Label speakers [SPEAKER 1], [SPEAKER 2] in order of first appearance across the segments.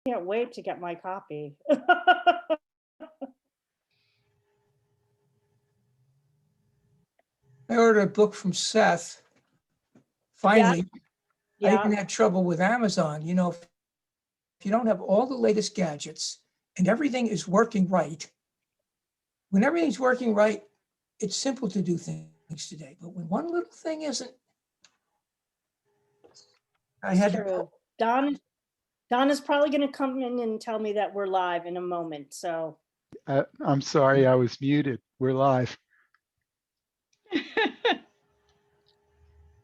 [SPEAKER 1] can't wait to get my copy.
[SPEAKER 2] I ordered a book from Seth. Finally, I
[SPEAKER 1] Yeah,
[SPEAKER 2] even had trouble with Amazon. You know, if you don't have all the latest gadgets and everything is working right, when everything's working right, it's simple to do things today. But when one little thing isn't, I
[SPEAKER 1] it's
[SPEAKER 2] had to.
[SPEAKER 1] true. Don is probably going to come in and tell me that we're live in a moment. So
[SPEAKER 3] I'm sorry, I was muted. We're live.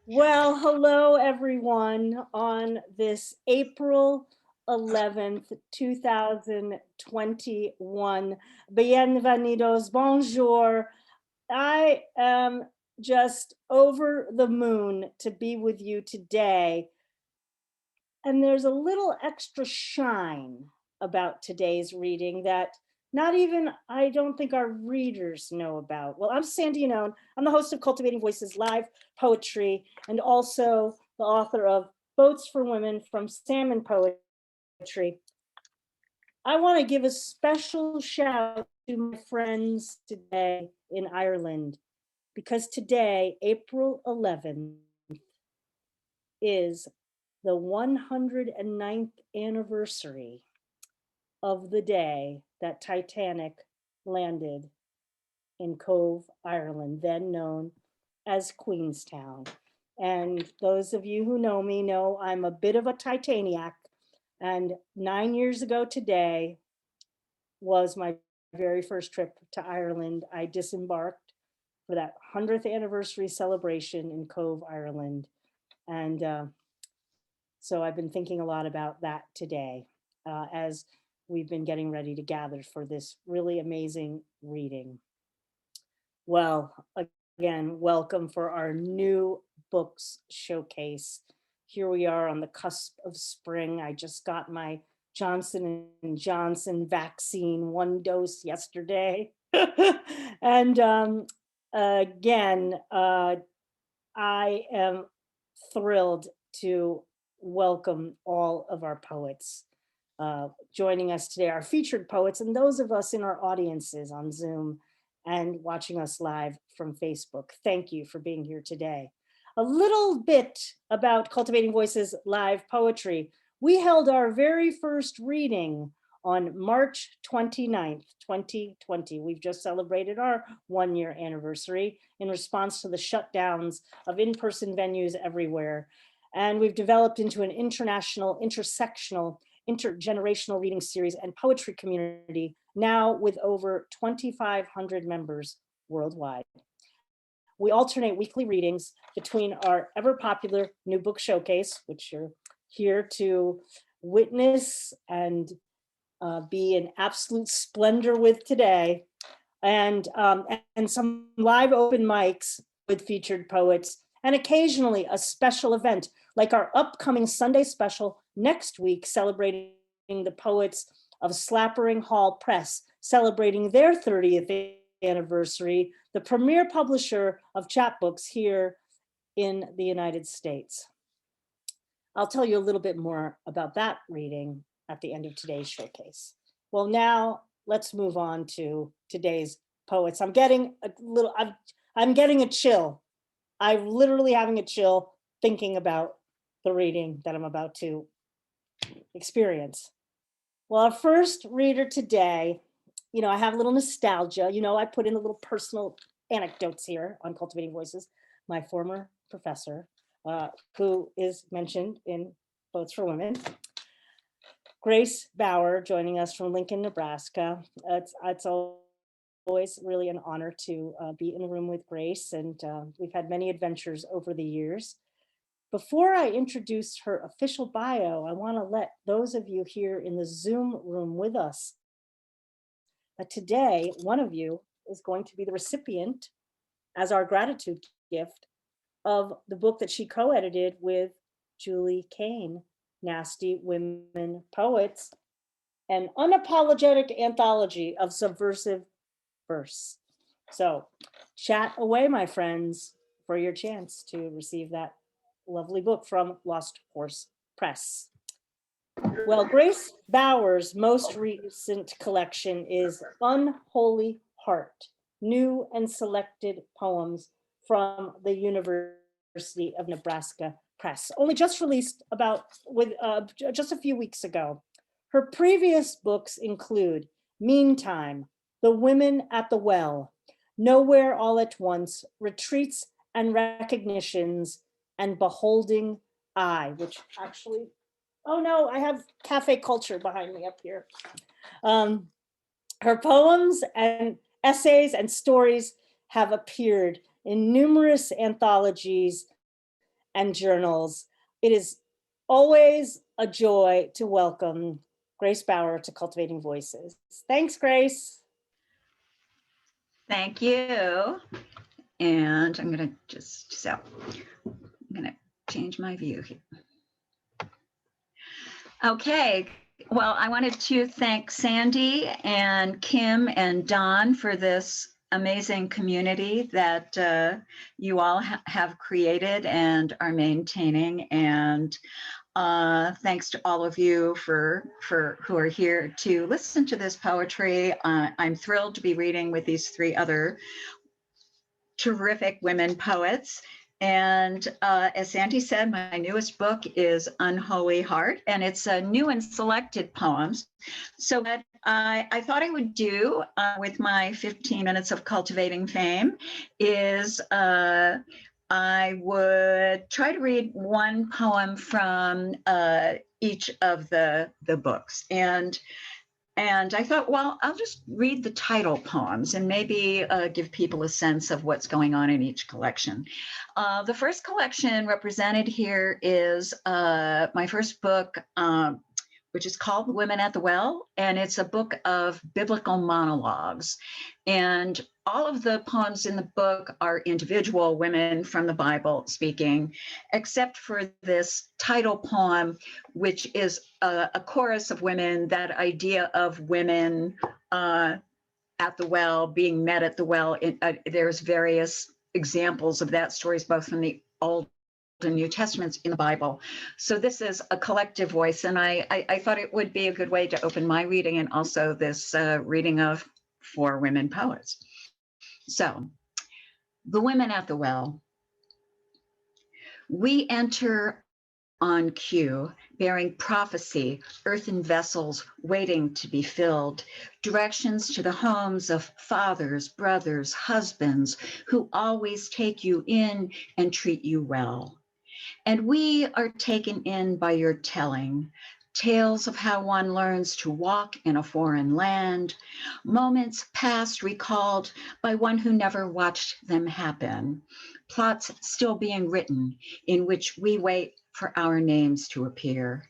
[SPEAKER 1] well, hello everyone on this April 11th, 2021. Bienvenidos, bonjour. I am just over the moon to be with you today. And there's a little extra shine about today's reading that not even, I don't think our readers know about. Well, I'm Sandra Yannone. I'm the host of Cultivating Voices live poetry and also the author of Boats for Women from Salmon Poetry. I want to give a special shout to my friends today in Ireland because today, April 11th, is the 109th anniversary of the day that Titanic landed in Cove, Ireland, then known as Queenstown. And those of you who know me know I'm a bit of a Titaniac. And 9 years ago today was my very first trip to Ireland. I disembarked for that 100th anniversary celebration in Cove, Ireland. And so I've been thinking a lot about that today as we've been getting ready to gather for this really amazing reading. Well, again, welcome for our new books showcase. Here we are on the cusp of spring. I just got my Johnson & Johnson vaccine, 1 dose yesterday. And again, I am thrilled to welcome all of our poets joining us today, our featured poets, and those of us in our audiences on Zoom and watching us live from Facebook. Thank you for being here today. A little bit about Cultivating Voices live poetry. We held our very first reading on March 29th, 2020. We've just celebrated our 1-year anniversary in response to the shutdowns of in-person venues everywhere. And we've developed into an international, intersectional, intergenerational reading series and poetry community, now with over 2,500 members worldwide. We alternate weekly readings between our ever popular new book showcase, which you're here to witness and be in absolute splendor with today, and some live open mics with featured poets, and occasionally a special event like our upcoming Sunday special next week, celebrating the poets of Slappering Hall Press, celebrating their 30th anniversary, the premier publisher of chapbooks here in the United States. I'll tell you a little bit more about that reading at the end of today's showcase. Well, now let's move on to today's poets. I'm getting a chill. I'm literally having a chill thinking about the reading that I'm about to experience. Well, our first reader today, you know, I have a little nostalgia. You know, I put in a little personal anecdotes here on Cultivating Voices. My former professor, who is mentioned in Boats for Women, Grace Bauer, joining us from Lincoln, Nebraska. It's always really an honor to be in a room with Grace, and we've had many adventures over the years. Before I introduce her official bio, I want to let those of you here in the Zoom room with us that today, one of you is going to be the recipient as our gratitude gift of the book that she co-edited with Julie Kane, Nasty Women Poets, an unapologetic anthology of subversive verse. So chat away, my friends, for your chance to receive that lovely book from Lost Horse Press. Well, Grace Bauer's most recent collection is Unholy Heart, New and Selected Poems from the University of Nebraska Press, only just released just a few weeks ago. Her previous books include Meantime, The Women at the Well, Nowhere All at Once, Retreats and Recognitions, and Beholding Eye, which actually, oh no, I have cafe culture behind me up here. Her poems and essays and stories have appeared in numerous anthologies and journals. It is always a joy to welcome Grace Bauer to Cultivating Voices. Thanks, Grace.
[SPEAKER 4] Thank you. And I'm going to change my view here. Okay. Well, I wanted to thank Sandy and Kim and Don for this amazing community that you all have created and are maintaining. And thanks to all of you for who are here to listen to this poetry. I'm thrilled to be reading with these three other terrific women poets. And as Sandy said, my newest book is Unholy Heart, and it's new and selected poems. So what I thought I would do with my 15 minutes of cultivating fame is I would try to read one poem from each of the books. And I thought, well, I'll just read the title poems and maybe give people a sense of what's going on in each collection. The first collection represented here is my first book, which is called Women at the Well, and it's a book of biblical monologues. And all of the poems in the book are individual women from the Bible speaking, except for this title poem, which is a chorus of women, that idea of women at the well, being met at the well. There's various examples of that, stories both from the Old and New Testaments in the Bible. So this is a collective voice, and I thought it would be a good way to open my reading and also this reading of 4 women poets. So, the women at the well. We enter on cue, bearing prophecy, earthen vessels waiting to be filled, directions to the homes of fathers, brothers, husbands, who always take you in and treat you well. And we are taken in by your telling, tales of how one learns to walk in a foreign land, moments past recalled by one who never watched them happen, plots still being written in which we wait for our names to appear.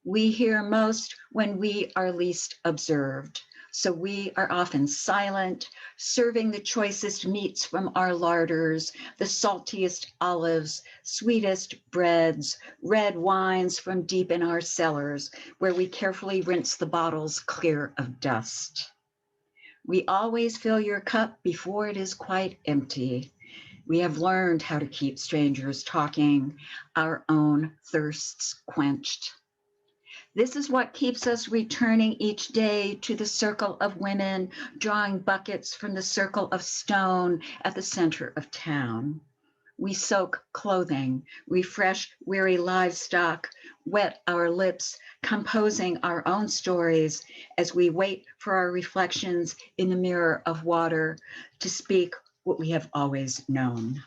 [SPEAKER 4] We hear most when we are least observed, so we are often silent, serving the choicest meats from our larders, the saltiest olives, sweetest breads, red wines from deep in our cellars, where we carefully rinse the bottles clear of dust. We always fill your cup before it is quite empty. We have learned how to keep strangers talking, our own thirsts quenched. This is what keeps us returning each day to the circle of women, drawing buckets from the circle of stone at the center of town. We soak clothing, refresh weary livestock, wet our lips, composing our own stories as we wait for our reflections in the mirror of water to speak what we have always known.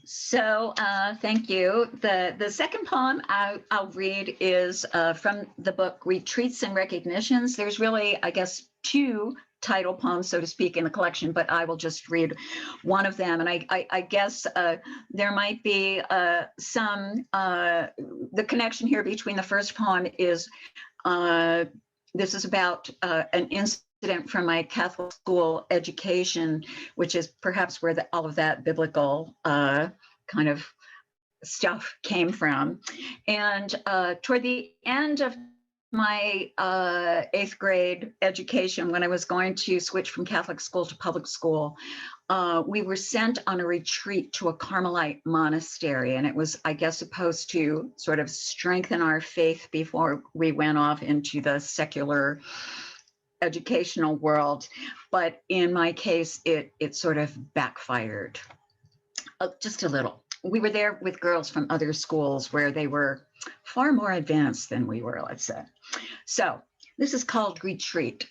[SPEAKER 4] So thank you. The second poem I'll read is from the book Retreats and Recognitions. There's really, I guess, 2 title poems, so to speak, in the collection, but I will just read one of them. And I guess there might be the connection here between the first poem is, this is about an incident from my Catholic school education, which is perhaps where all of that biblical kind of stuff came from. And toward the end of my 8th grade education, when I was going to switch from Catholic school to public school, we were sent on a retreat to a Carmelite monastery. And it was, I guess, supposed to sort of strengthen our faith before we went off into the secular educational world. But in my case, it sort of backfired just a little. We were there with girls from other schools where they were far more advanced than we were, let's say. So this is called Retreat.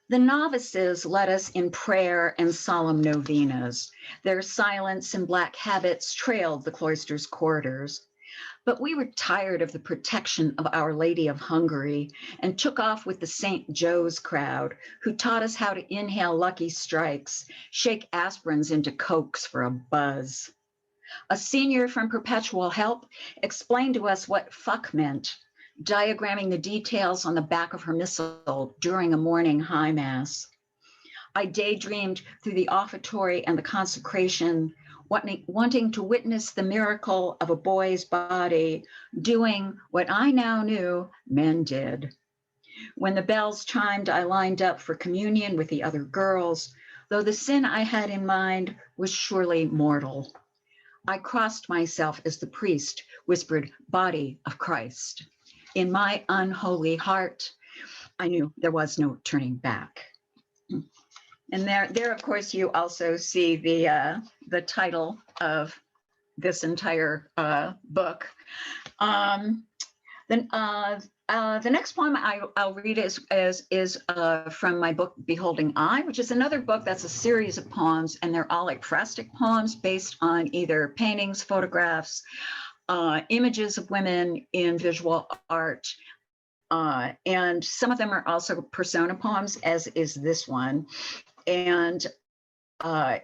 [SPEAKER 4] The novices led us in prayer and solemn novenas. Their silence and black habits trailed the cloister's corridors. But we were tired of the protection of Our Lady of Hungary and took off with the St. Joe's crowd, who taught us how to inhale Lucky Strikes, shake aspirins into Cokes for a buzz. A senior from Perpetual Help explained to us what fuck meant, diagramming the details on the back of her missal during a morning high mass. I daydreamed through the offertory and the consecration, wanting to witness the miracle of a boy's body doing what I now knew men did. When the bells chimed, I lined up for communion with the other girls, though the sin I had in mind was surely mortal. I crossed myself as the priest whispered, "Body of Christ." In my unholy heart, I knew there was no turning back. And there, of course, you also see the title of this entire book. Then the next poem I'll read is from my book Beholding Eye, which is another book that's a series of poems, and they're all ekphrastic poems based on either paintings, photographs, images of women in visual art, and some of them are also persona poems, as is this one. And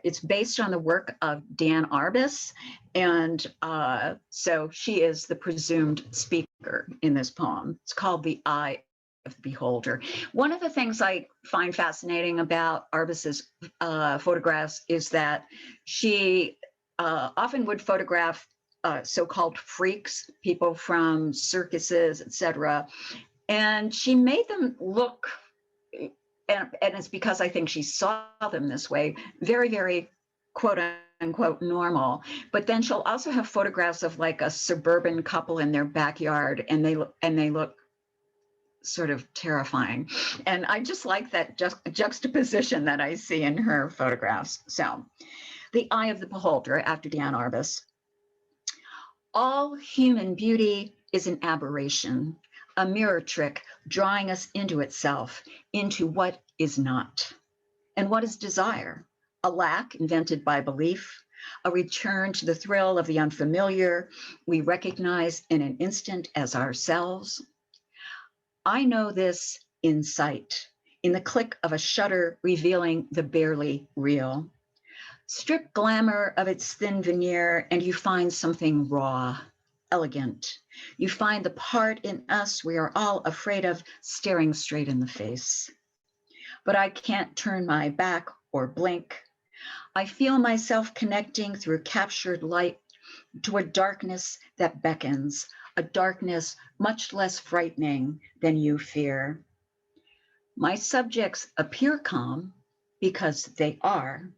[SPEAKER 4] it's based on the work of Diane Arbus, and so she is the presumed speaker in this poem. It's called The Eye of the Beholder. One of the things I find fascinating about Arbus's photographs is that she often would photograph so-called freaks, people from circuses, etc., and she made them look, and it's because I think she saw them this way, very, very quote unquote normal. But then she'll also have photographs of like a suburban couple in their backyard, and they look sort of terrifying. And I just like that juxtaposition that I see in her photographs. So, The Eye of the Beholder, after Diane Arbus. All human beauty is an aberration, a mirror trick drawing us into itself, into what is not. And what is desire? A lack invented by belief, a return to the thrill of the unfamiliar we recognize in an instant as ourselves. I know this in sight, in the click of a shutter revealing the barely real. Strip glamour of its thin veneer and you find something raw, elegant. You find the part in us we are all afraid of staring straight in the face. But I can't turn my back or blink. I feel myself connecting through captured light to a darkness that beckons, a darkness much less frightening than you fear. My subjects appear calm because they are.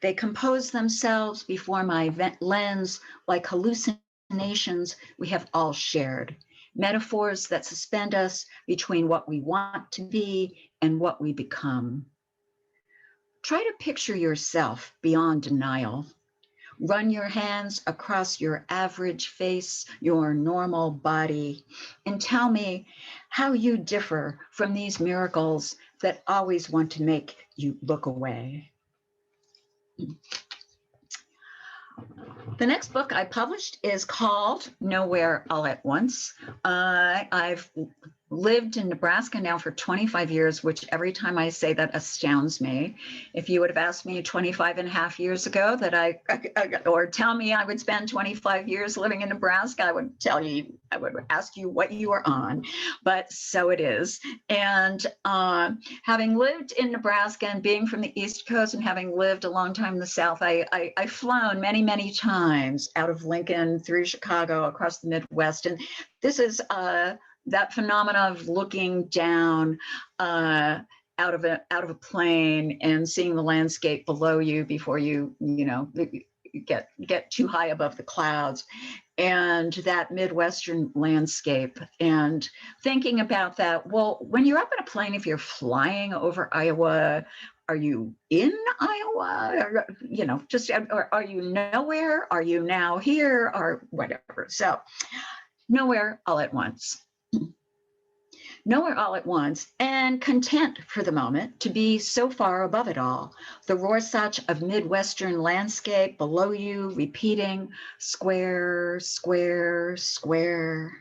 [SPEAKER 4] They compose themselves before my lens like hallucinations we have all shared, metaphors that suspend us between what we want to be and what we become. Try to picture yourself beyond denial. Run your hands across your average face, your normal body, and tell me how you differ from these miracles that always want to make you look away. The next book I published is called Nowhere All at Once. I've lived in Nebraska now for 25 years, which every time I say that astounds me. If you would have asked me 25 and a half years ago that or tell me I would spend 25 years living in Nebraska, I would ask you what you are on, but so it is. And having lived in Nebraska and being from the East Coast and having lived a long time in the South, I've flown many, many times out of Lincoln through Chicago across the Midwest. And this is that phenomena of looking down out of a plane and seeing the landscape below you before you get too high above the clouds, and that Midwestern landscape, and thinking about that. Well, when you're up in a plane, if you're flying over Iowa, are you in Iowa? Or, or are you nowhere? Are you now here or whatever? So nowhere all at once. Nowhere all at once, and content for the moment to be so far above it all. The Rorschach of Midwestern landscape below you, repeating square, square, square.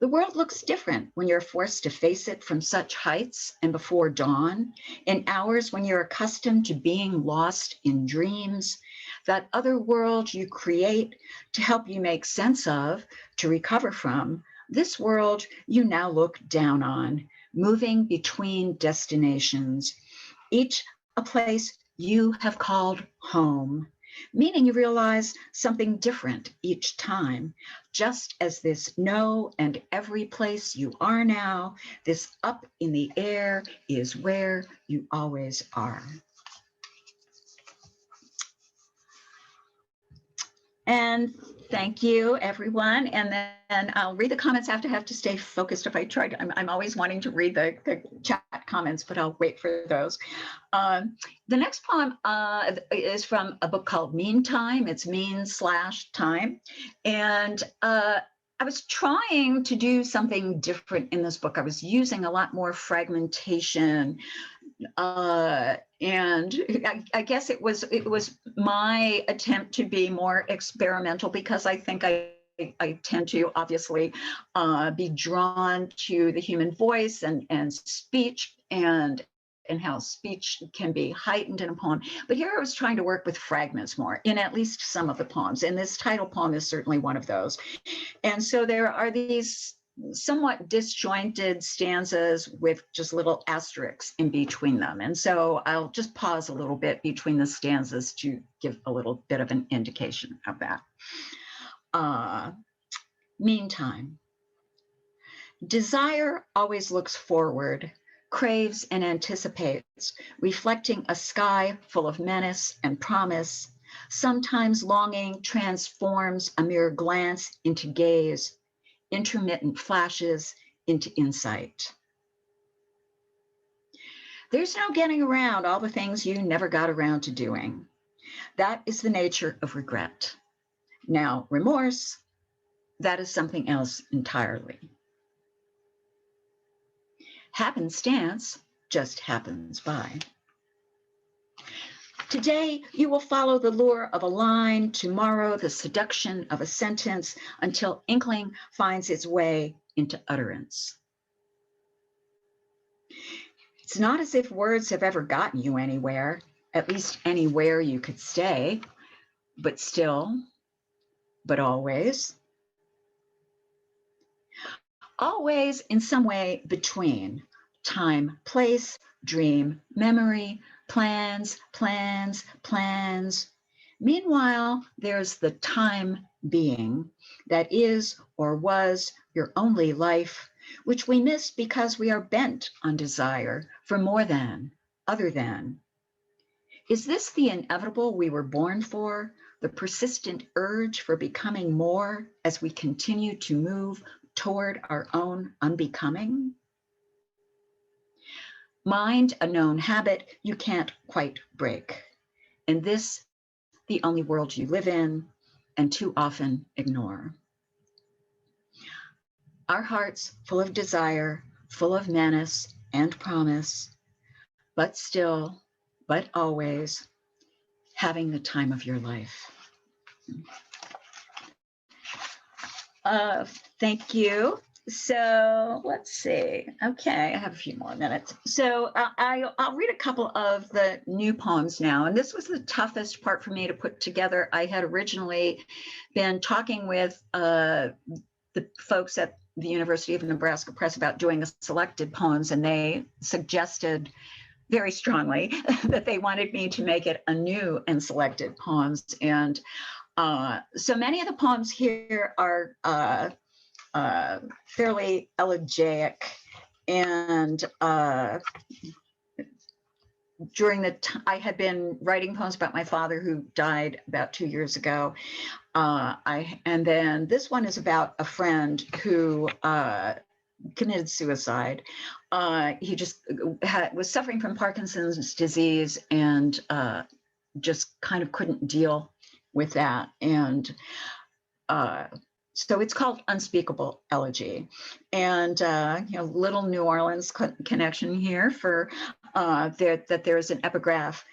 [SPEAKER 4] The world looks different when you're forced to face it from such heights and before dawn, in hours when you're accustomed to being lost in dreams, that other world you create to help you make sense of, to recover from. This world you now look down on, moving between destinations, each a place you have called home, meaning you realize something different each time, just as this no and every place you are now, this up in the air is where you always are. And thank you, everyone. And then I'll read the comments. I have to stay focused if I try to. I'm always wanting to read the chat comments, but I'll wait for those. The next poem is from a book called Meantime. It's mean/time. And I was trying to do something different in this book. I was using a lot more fragmentation. And I guess it was my attempt to be more experimental, because I think I tend to obviously be drawn to the human voice and speech and how speech can be heightened in a poem. But here I was trying to work with fragments more in at least some of the poems. And this title poem is certainly one of those. And so there are these somewhat disjointed stanzas with just little asterisks in between them. And so I'll just pause a little bit between the stanzas to give a little bit of an indication of that. Meantime, desire always looks forward, craves and anticipates, reflecting a sky full of menace and promise. Sometimes longing transforms a mere glance into gaze, intermittent flashes into insight. There's no getting around all the things you never got around to doing. That is the nature of regret. Now, remorse, that is something else entirely. Happenstance just happens by. Today, you will follow the lure of a line, tomorrow, the seduction of a sentence, until inkling finds its way into utterance. It's not as if words have ever gotten you anywhere, at least anywhere you could stay, but still, but always. Always in some way between time, place, dream, memory, plans, plans, plans. Meanwhile, there's the time being that is or was your only life, which we miss because we are bent on desire for more than, other than. Is this the inevitable we were born for, the persistent urge for becoming more as we continue to move toward our own unbecoming? Mind a known habit you can't quite break. And this, the only world you live in and too often ignore. Our hearts full of desire, full of menace and promise, but still, but always, having the time of your life. Thank you. So let's see. Okay, I have a few more minutes. So I'll read a couple of the new poems now. And this was the toughest part for me to put together. I had originally been talking with the folks at the University of Nebraska Press about doing a selected poems, and they suggested very strongly that they wanted me to make it a new and selected poems. And so many of the poems here are fairly elegiac, and I had been writing poems about my father who died about 2 years ago. And then this one is about a friend who committed suicide. He just was suffering from Parkinson's disease and just kind of couldn't deal with that. And so it's called Unspeakable Elegy. And, little New Orleans connection here for that there is an epigraph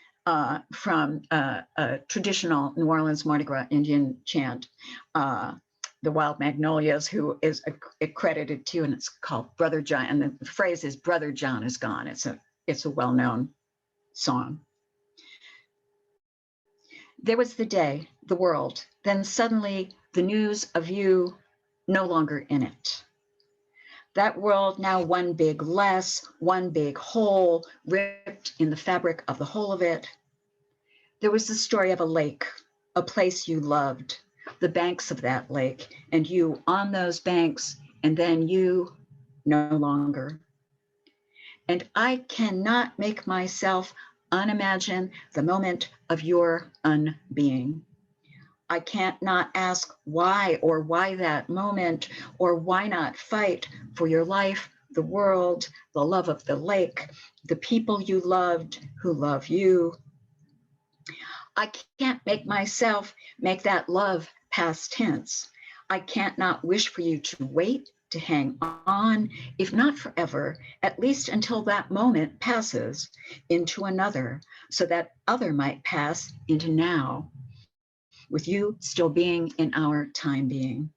[SPEAKER 4] from a traditional New Orleans Mardi Gras Indian chant, the Wild Magnolias, who is accredited to, and it's called Brother John. And the phrase is Brother John is gone. It's a well-known song. There was the day, the world, then suddenly the news of you no longer in it. That world now one big less, one big hole ripped in the fabric of the whole of it. There was the story of a lake, a place you loved, the banks of that lake, and you on those banks, and then you no longer. And I cannot make myself unimagine the moment of your unbeing. I can't not ask why or why that moment, or why not fight for your life, the world, the love of the lake, the people you loved who love you. I can't make myself make that love past tense. I can't not wish for you to wait, to hang on, if not forever, at least until that moment passes into another, so that other might pass into now, with you still being in our time being.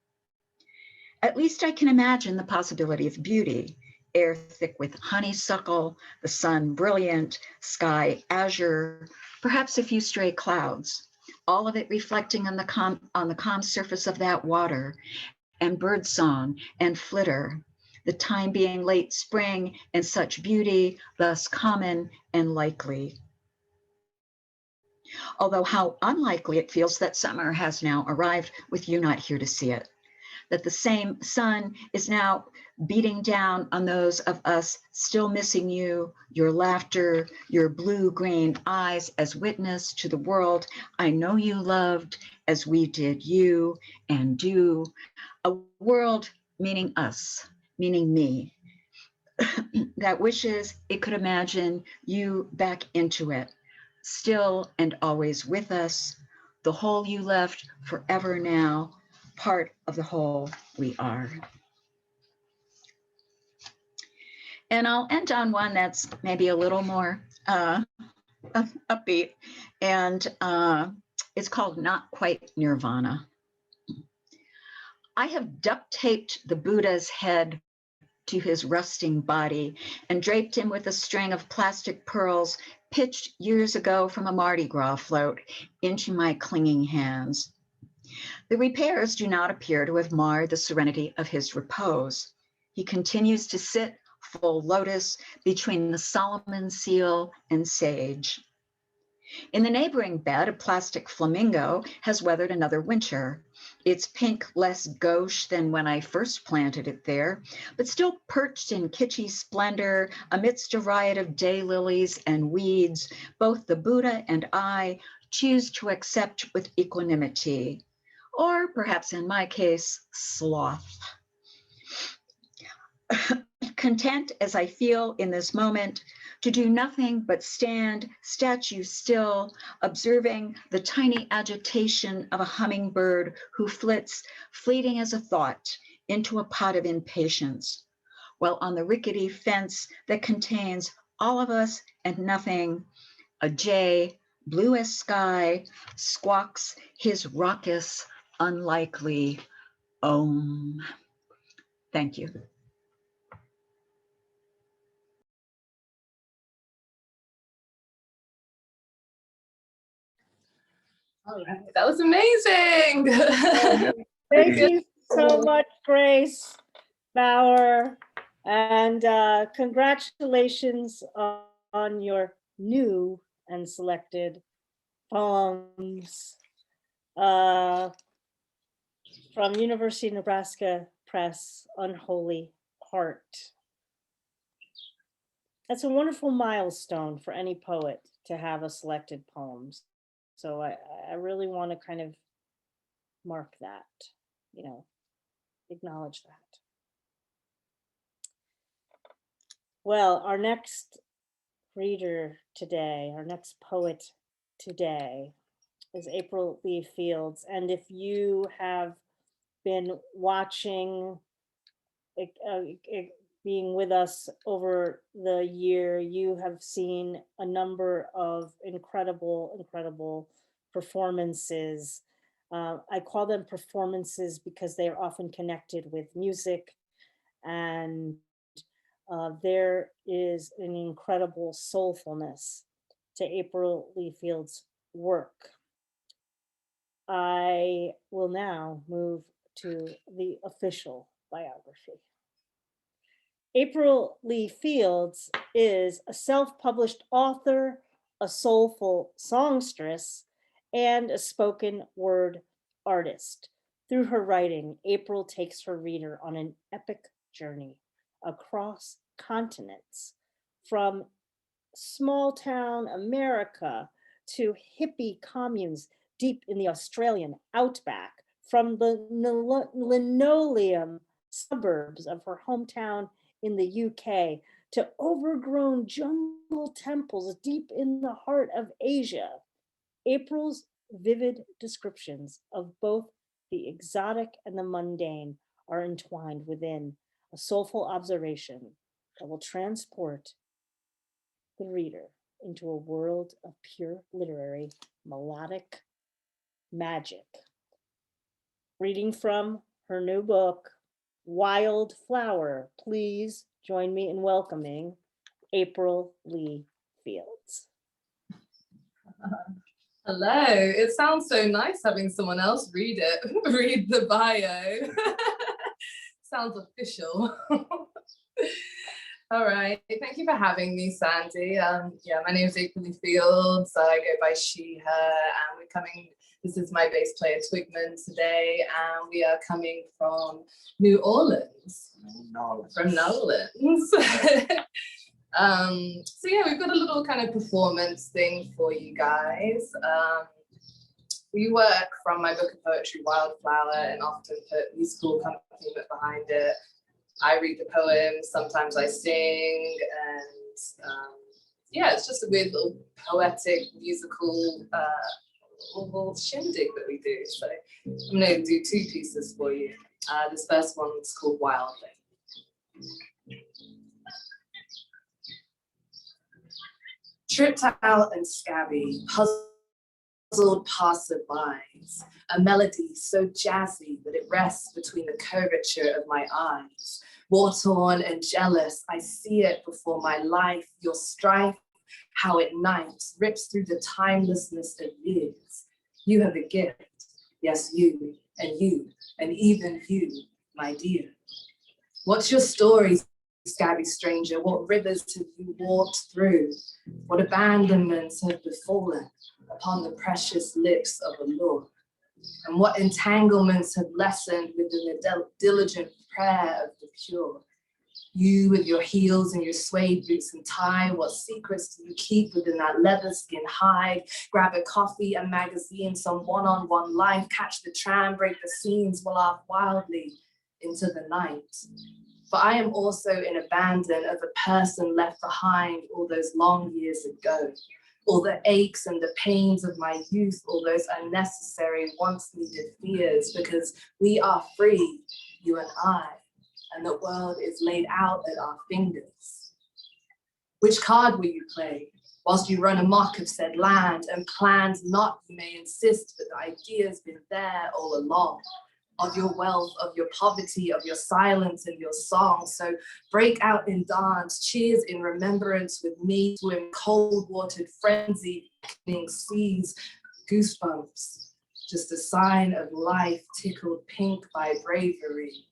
[SPEAKER 4] At least I can imagine the possibility of beauty, air thick with honeysuckle, the sun brilliant, sky azure, perhaps a few stray clouds, all of it reflecting on the calm surface of that water, and bird song and flitter, the time being late spring and such beauty, thus common and likely. Although how unlikely it feels that summer has now arrived with you not here to see it, that the same sun is now beating down on those of us still missing you, your laughter, your blue-green eyes as witness to the world I know you loved as we did you and do, a world meaning us, meaning me, that wishes it could imagine you back into it, still and always with us, the whole you left forever now, part of the whole we are. And I'll end on one that's maybe a little more upbeat, and it's called Not Quite Nirvana. I have duct taped the Buddha's head to his rusting body and draped him with a string of plastic pearls pitched years ago from a Mardi Gras float into my clinging hands. The repairs do not appear to have marred the serenity of his repose. He continues to sit full lotus between the Solomon seal and sage. In the neighboring bed, a plastic flamingo has weathered another winter. Its pink less gauche than when I first planted it there, but still perched in kitschy splendor amidst a riot of daylilies and weeds, both the Buddha and I choose to accept with equanimity, or perhaps in my case, sloth. Content as I feel in this moment to do nothing but stand statue still, observing the tiny agitation of a hummingbird who flits, fleeting as a thought, into a pot of impatience, while on the rickety fence that contains all of us and nothing, a jay, blue as sky, squawks his raucous, unlikely Om. Thank you.
[SPEAKER 5] All right, that was amazing.
[SPEAKER 1] Thank you so much, Grace Bauer, and congratulations on your new and selected poems from University of Nebraska Press, Unholy Heart. That's a wonderful milestone for any poet to have a selected poems. So I really want to kind of mark that, you know, acknowledge that. Well, our next reader today, our next poet today is April Lee Fields. And if you have been watching, being with us over the year, you have seen a number of incredible performances. I call them performances because they are often connected with music, and there is an incredible soulfulness to April Lee Fields' work. I will now move to the official biography. April Lee Fields is a self-published author, a soulful songstress, and a spoken word artist. Through her writing, April takes her reader on an epic journey across continents, from small town America to hippie communes deep in the Australian outback, from the linoleum suburbs of her hometown in the UK to overgrown jungle temples deep in the heart of Asia. April's vivid descriptions of both the exotic and the mundane are entwined within a soulful observation that will transport the reader into a world of pure literary melodic magic. Reading from her new book, Wild Flower, please join me in welcoming April Lee Fields.
[SPEAKER 5] Hello, it sounds so nice having someone else read it, read the bio. Sounds official. All right, thank you for having me, Sandy. Yeah, my name is April Lee Fields. I go by she, her, and we're coming, this is my bass player Twigman today, and we are coming from New Orleans. From Nolans. So yeah, we've got a little kind of performance thing for you guys. We work from my book of poetry, Wildflower, and often put musical accompaniment behind it. I read the poems, sometimes I sing, and yeah, it's just a weird little poetic musical little shindig that we do. So I'm going to do two pieces for you. This first one is called Wild Thing. Tripped out and scabby, puzzled passerbys, a melody so jazzy that it rests between the curvature of my eyes. War-torn and jealous, I see it before my life, your strife, how it knives, rips through the timelessness of years. You have a gift, yes, you, and even you, my dear. What's your story, scabby stranger? What rivers have you walked through? What abandonments have befallen upon the precious lips of allure? And what entanglements have lessened within the diligent prayer of the pure? You with your heels and your suede boots and tie, what secrets do you keep within that leather skin hide? Grab a coffee, a magazine, some one-on-one life, catch the tram, break the scenes, laugh wildly into the night. For I am also an abandon of a person left behind all those long years ago. All the aches and the pains of my youth, all those unnecessary once needed fears, because we are free, you and I, and the world is laid out at our fingers. Which card will you play? Whilst you run amok of said land and plans not, you may insist, but the idea's been there all along. Of your wealth, of your poverty, of your silence and your song. So break out in dance, cheers in remembrance with me, swim cold-watered frenzy, seas, goosebumps, just a sign of life tickled pink by bravery.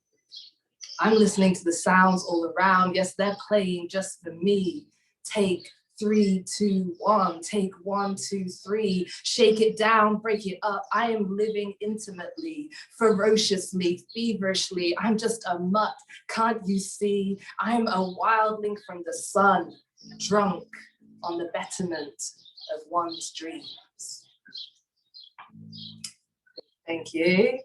[SPEAKER 5] I'm listening to the sounds all around. Yes, they're playing just for me. Take, 3, 2, 1, take 1, 2, 3, shake it down, break it up. I am living intimately, ferociously, feverishly. I'm just a mutt, can't you see? I'm a wildling from the sun, drunk on the betterment of one's dreams. Thank you.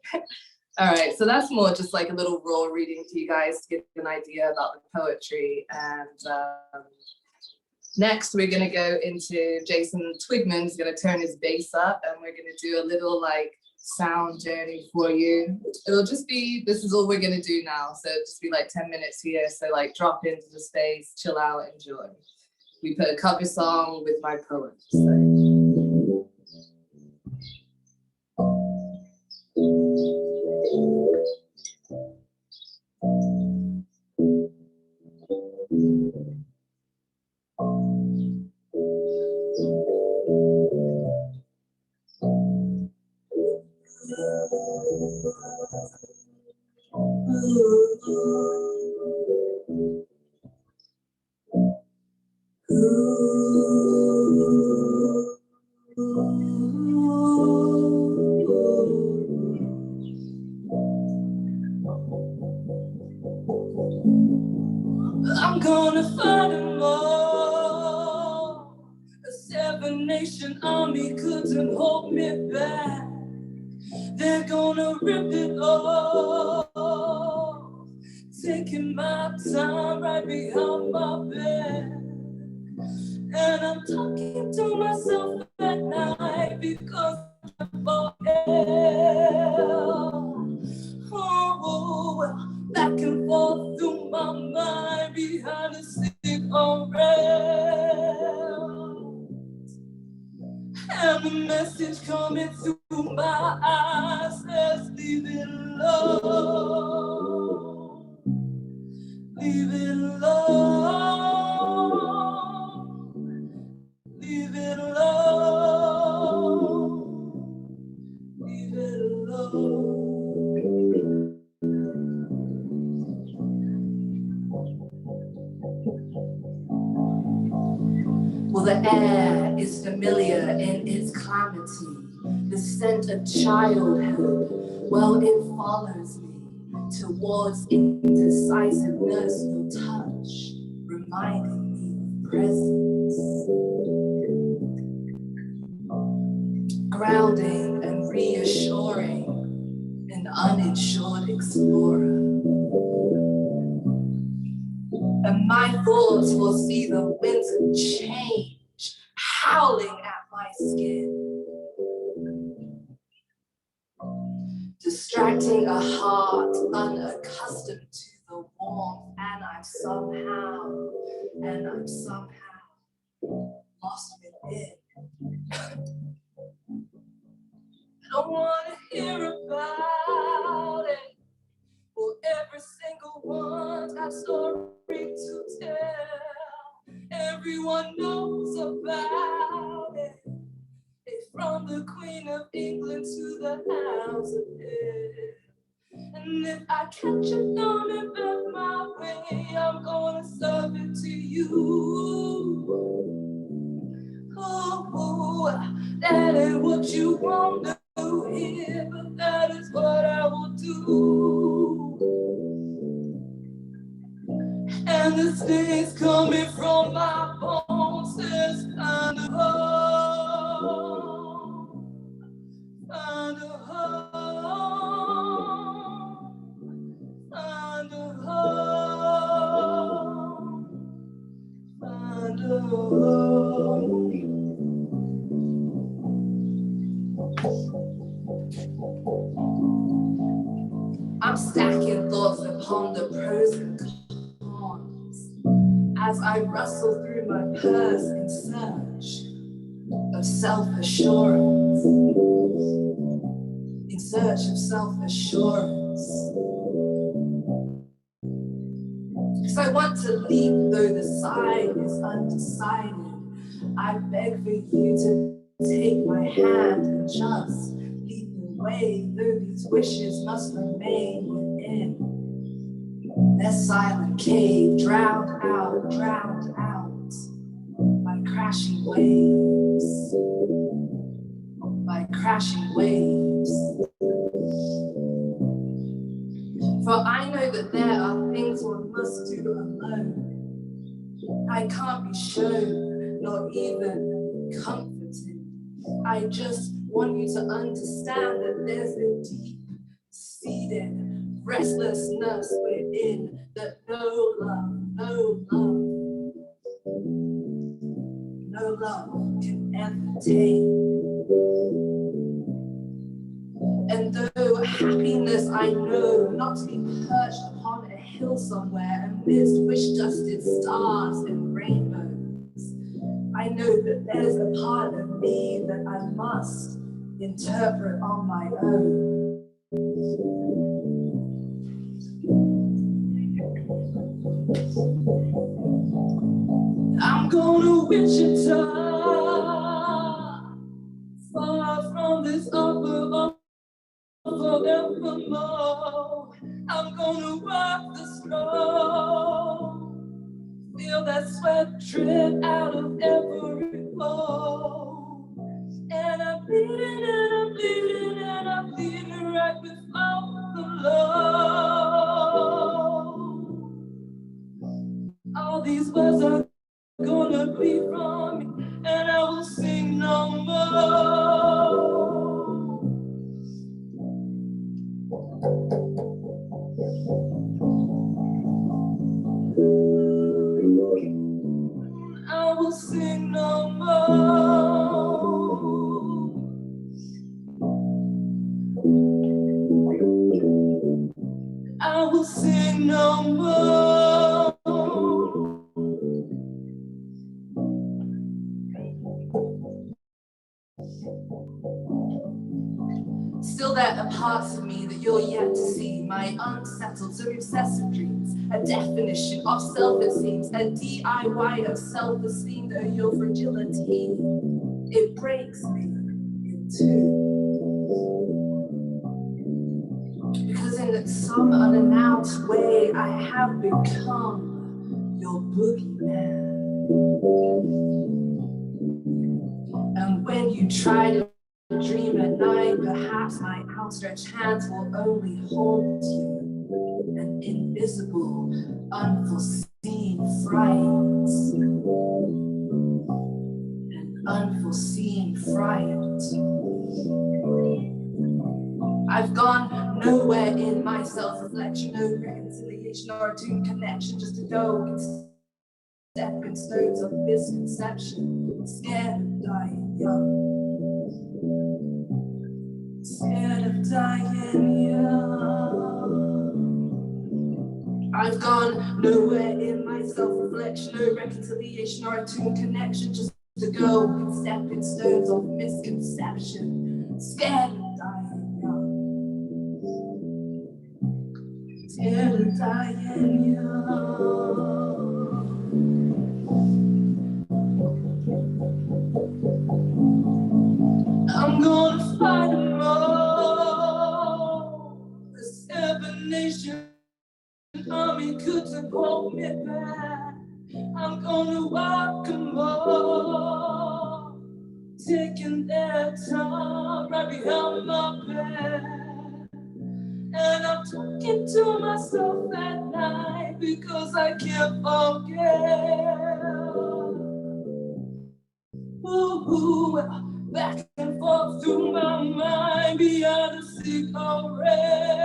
[SPEAKER 5] All right, so that's more just like a little raw reading to you guys to give you an idea about the poetry. And next, we're going to go into Jason Twigman's going to turn his bass up, and we're going to do a little like sound journey for you. It'll just be, this is all we're going to do now. So it'll just be like 10 minutes here. So like drop into the space, chill out, enjoy. We put a cover song with my poem. So. I'm gonna fight them all. A 7-nation army couldn't hold me back. They're gonna rip it off, taking my time right behind my back. And I'm talking to myself at night because I'm for hell. Oh, back and forth through my mind behind the sick on rail. And the message coming through my eyes says, leave it alone. Leave it alone. Leave it alone. Leave it alone. Well, the air is familiar in its calamity, the scent of childhood. Well, it follows me towards indecisiveness, no touch, reminding me of presence. Grounding and reassuring, an uninsured explorer. And my thoughts will see the winds of change howling at my skin, distracting a heart unaccustomed to the warmth, and I'm somehow lost within. I don't want to hear about it. Well, every single one's got a story to tell. Everyone knows about it. It's from the Queen of England to the House of Hell. And if I catch it coming back my way, I'm gonna serve it to you. Oh, that ain't what you want to hear, but that is what I will do. And this thing's coming from my bones, says find a home, find a home, find a home, find a home. I'm stacking thoughts upon the pros and cons as I rustle through my purse in search of self-assurance. In search of self-assurance. Because I want to leap though the sign is undecided. I beg for you to take my hand and just lead the way, though these wishes must remain within. Their silent cave, drowned out by crashing waves, by crashing waves. For I know that there are things one must do alone. I can't be shown, not even comforted. I just want you to understand that there's a deep-seated restlessness within that no love can ever tame. And though happiness I know not to be perched upon a hill somewhere amidst wish-dusted stars and rainbows, I know that there's a part of me that I must interpret on my own. I'm going to Wichita, far from this upper forevermore. I'm gonna walk the snow, feel that sweat drip out of every pore. And I'm bleeding and I'm bleeding and I'm bleeding right without the love. All these words are gonna be from me, and I will sing no more. I will sing no more. I will sing no more. Still there are parts of me that you're yet to see, my unsettled, so obsessive dreams, a definition of self it seems, a DIY of self-esteem, though your fragility, it breaks me in two. Because in some unannounced way, I have become your boogeyman. And when you try to dream at night, perhaps my outstretched hands will only haunt you. An invisible, unforeseen fright. An unforeseen fright. I've gone nowhere in my self-reflection, no reconciliation or attuned connection, just to go and step in stones of misconception, scared of dying young. Scared of dying young. I've gone nowhere in my self-reflection, no reconciliation or attuned connection, just to go and step in stones of misconception, scared of dying young. Scared of dying young. I'm gonna fight them all. The 7-Nation Army couldn't hold me back. I'm gonna walk them all, taking their time right behind my back. And I'm talking to myself at night because I can't forget. Ooh, back and forth through my mind beyond the cigarette.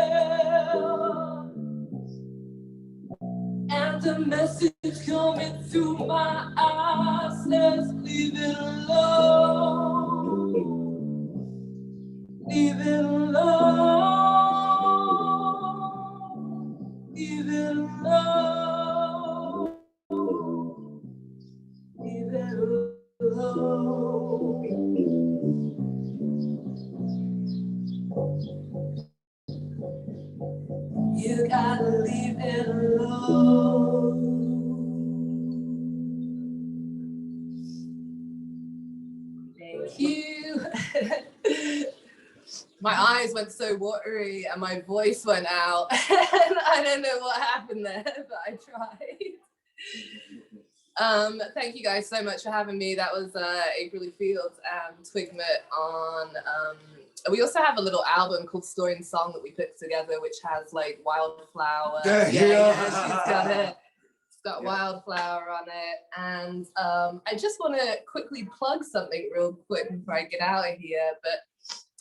[SPEAKER 5] And the message coming through my eyes says, leave it alone. Leave it alone. Leave it alone. Leave it alone. You gotta leave it alone. Thank you. My eyes went so watery and my voice went out. And I don't know what happened there, but I tried. Thank you guys so much for having me. That was April Fields and Twigmet on. We also have a little album called Story and Song that we put together, which has like Wildflower. Yeah, she's got it. It's got Wildflower on it. And I just want to quickly plug something real quick before I get out of here. But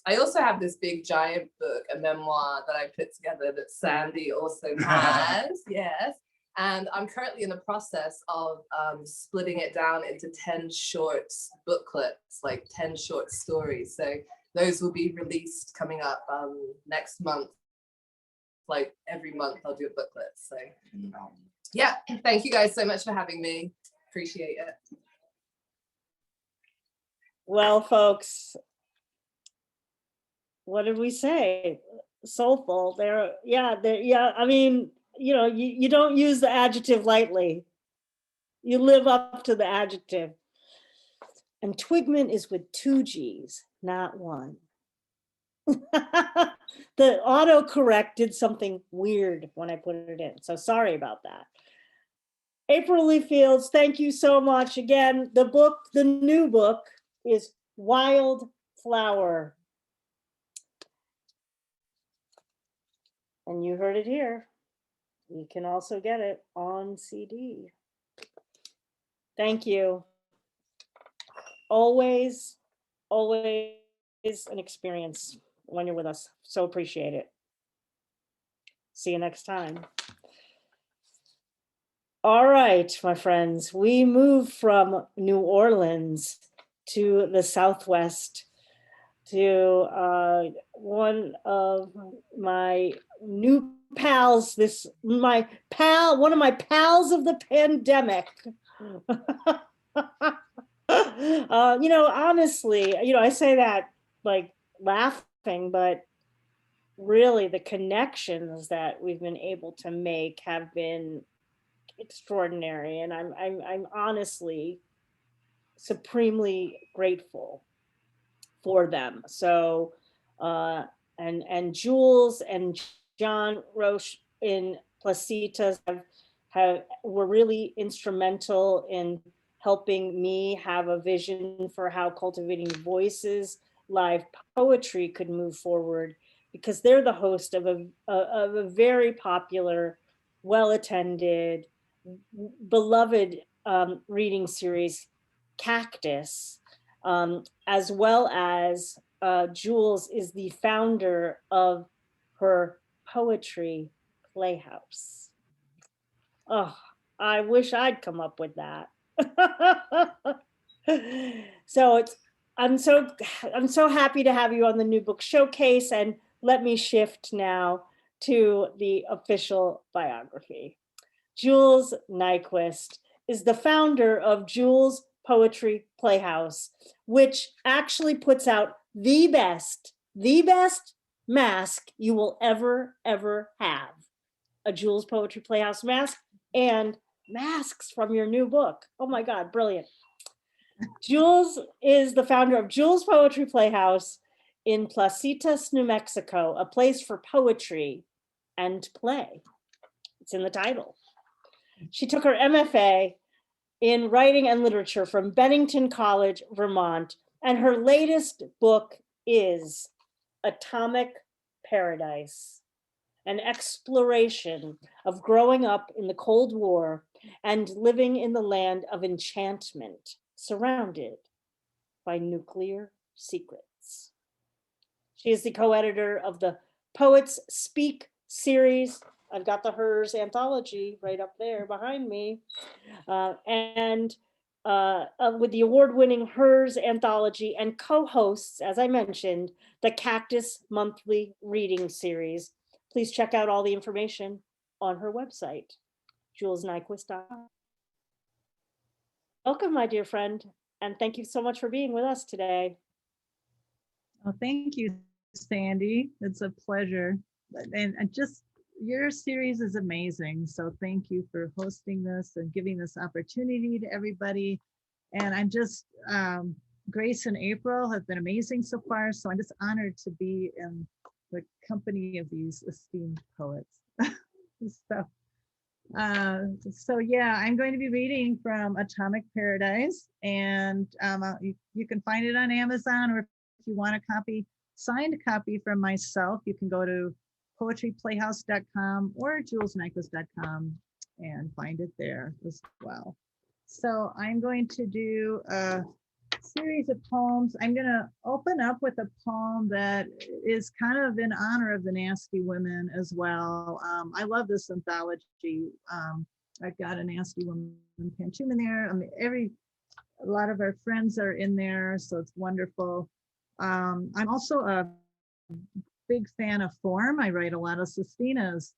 [SPEAKER 5] I also have this big giant book, a memoir that I put together that Sandy also has. Yes. And I'm currently in the process of splitting it down into 10 short booklets, like 10 short stories. So those will be released coming up next month. Like every month I'll do a booklet. So yeah, thank you guys so much for having me. Appreciate it.
[SPEAKER 1] Well, folks, what did we say? Soulful. Yeah. I mean, you know, you don't use the adjective lightly. You live up to the adjective. And Twigment is with 2 G's, not 1. The autocorrect did something weird when I put it in. So sorry about that. April Lee Fields, thank you so much. Again, the new book is Wildflower. And you heard it here. You can also get it on CD. Thank you. Always an experience when you're with us. So appreciate it. See you next time. All right, my friends, we move from New Orleans to the Southwest to one of my new pals, one of my pals of the pandemic. You know, honestly, you know, I say that like laughing, but really the connections that we've been able to make have been extraordinary, and I'm honestly supremely grateful for them. So and Jules and John Roche in Placitas were really instrumental in helping me have a vision for how Cultivating Voices live poetry could move forward, because they're the host of a very popular, well-attended, beloved reading series, Cactus, as well as Jules is the founder of her poetry playhouse. Oh, I wish I'd come up with that. So I'm so happy to have you on the New Book Showcase, and let me shift now to the official biography. Jules Nyquist is the founder of Jules Poetry Playhouse, which actually puts out the best mask you will ever have. A Jules Poetry Playhouse mask and masks from your new book. Oh my God, brilliant. Jules is the founder of Jules Poetry Playhouse in Placitas, New Mexico, a place for poetry and play. It's in the title. She took her MFA in writing and literature from Bennington College, Vermont, and her latest book is Atomic Paradise, an exploration of growing up in the Cold War and living in the land of enchantment, surrounded by nuclear secrets. She is the co-editor of the Poets Speak series. I've got the Hers anthology right up there behind me. And with the award-winning Hers anthology, and co-hosts, as I mentioned, the Cactus Monthly Reading Series. Please check out all the information on her website, julesnyquist.com. Welcome, my dear friend, and thank you so much for being with us today.
[SPEAKER 6] Oh, thank you, Sandy. It's a pleasure. And just your series is amazing. So thank you for hosting this and giving this opportunity to everybody. And I'm just, Grace and April have been amazing so far. So I'm just honored to be in the company of these esteemed poets. So So yeah, I'm going to be reading from Atomic Paradise, and you can find it on Amazon, or if you want a copy, signed copy from myself, you can go to poetryplayhouse.com or julesnyquist.com and find it there as well. So I'm going to do a series of poems. I'm going to open up with a poem that is kind of in honor of the Nasty Women as well. I love this anthology. I've got a Nasty Woman pantoum in there. I mean, a lot of our friends are in there, so it's wonderful. I'm also a big fan of form. I write a lot of sestinas.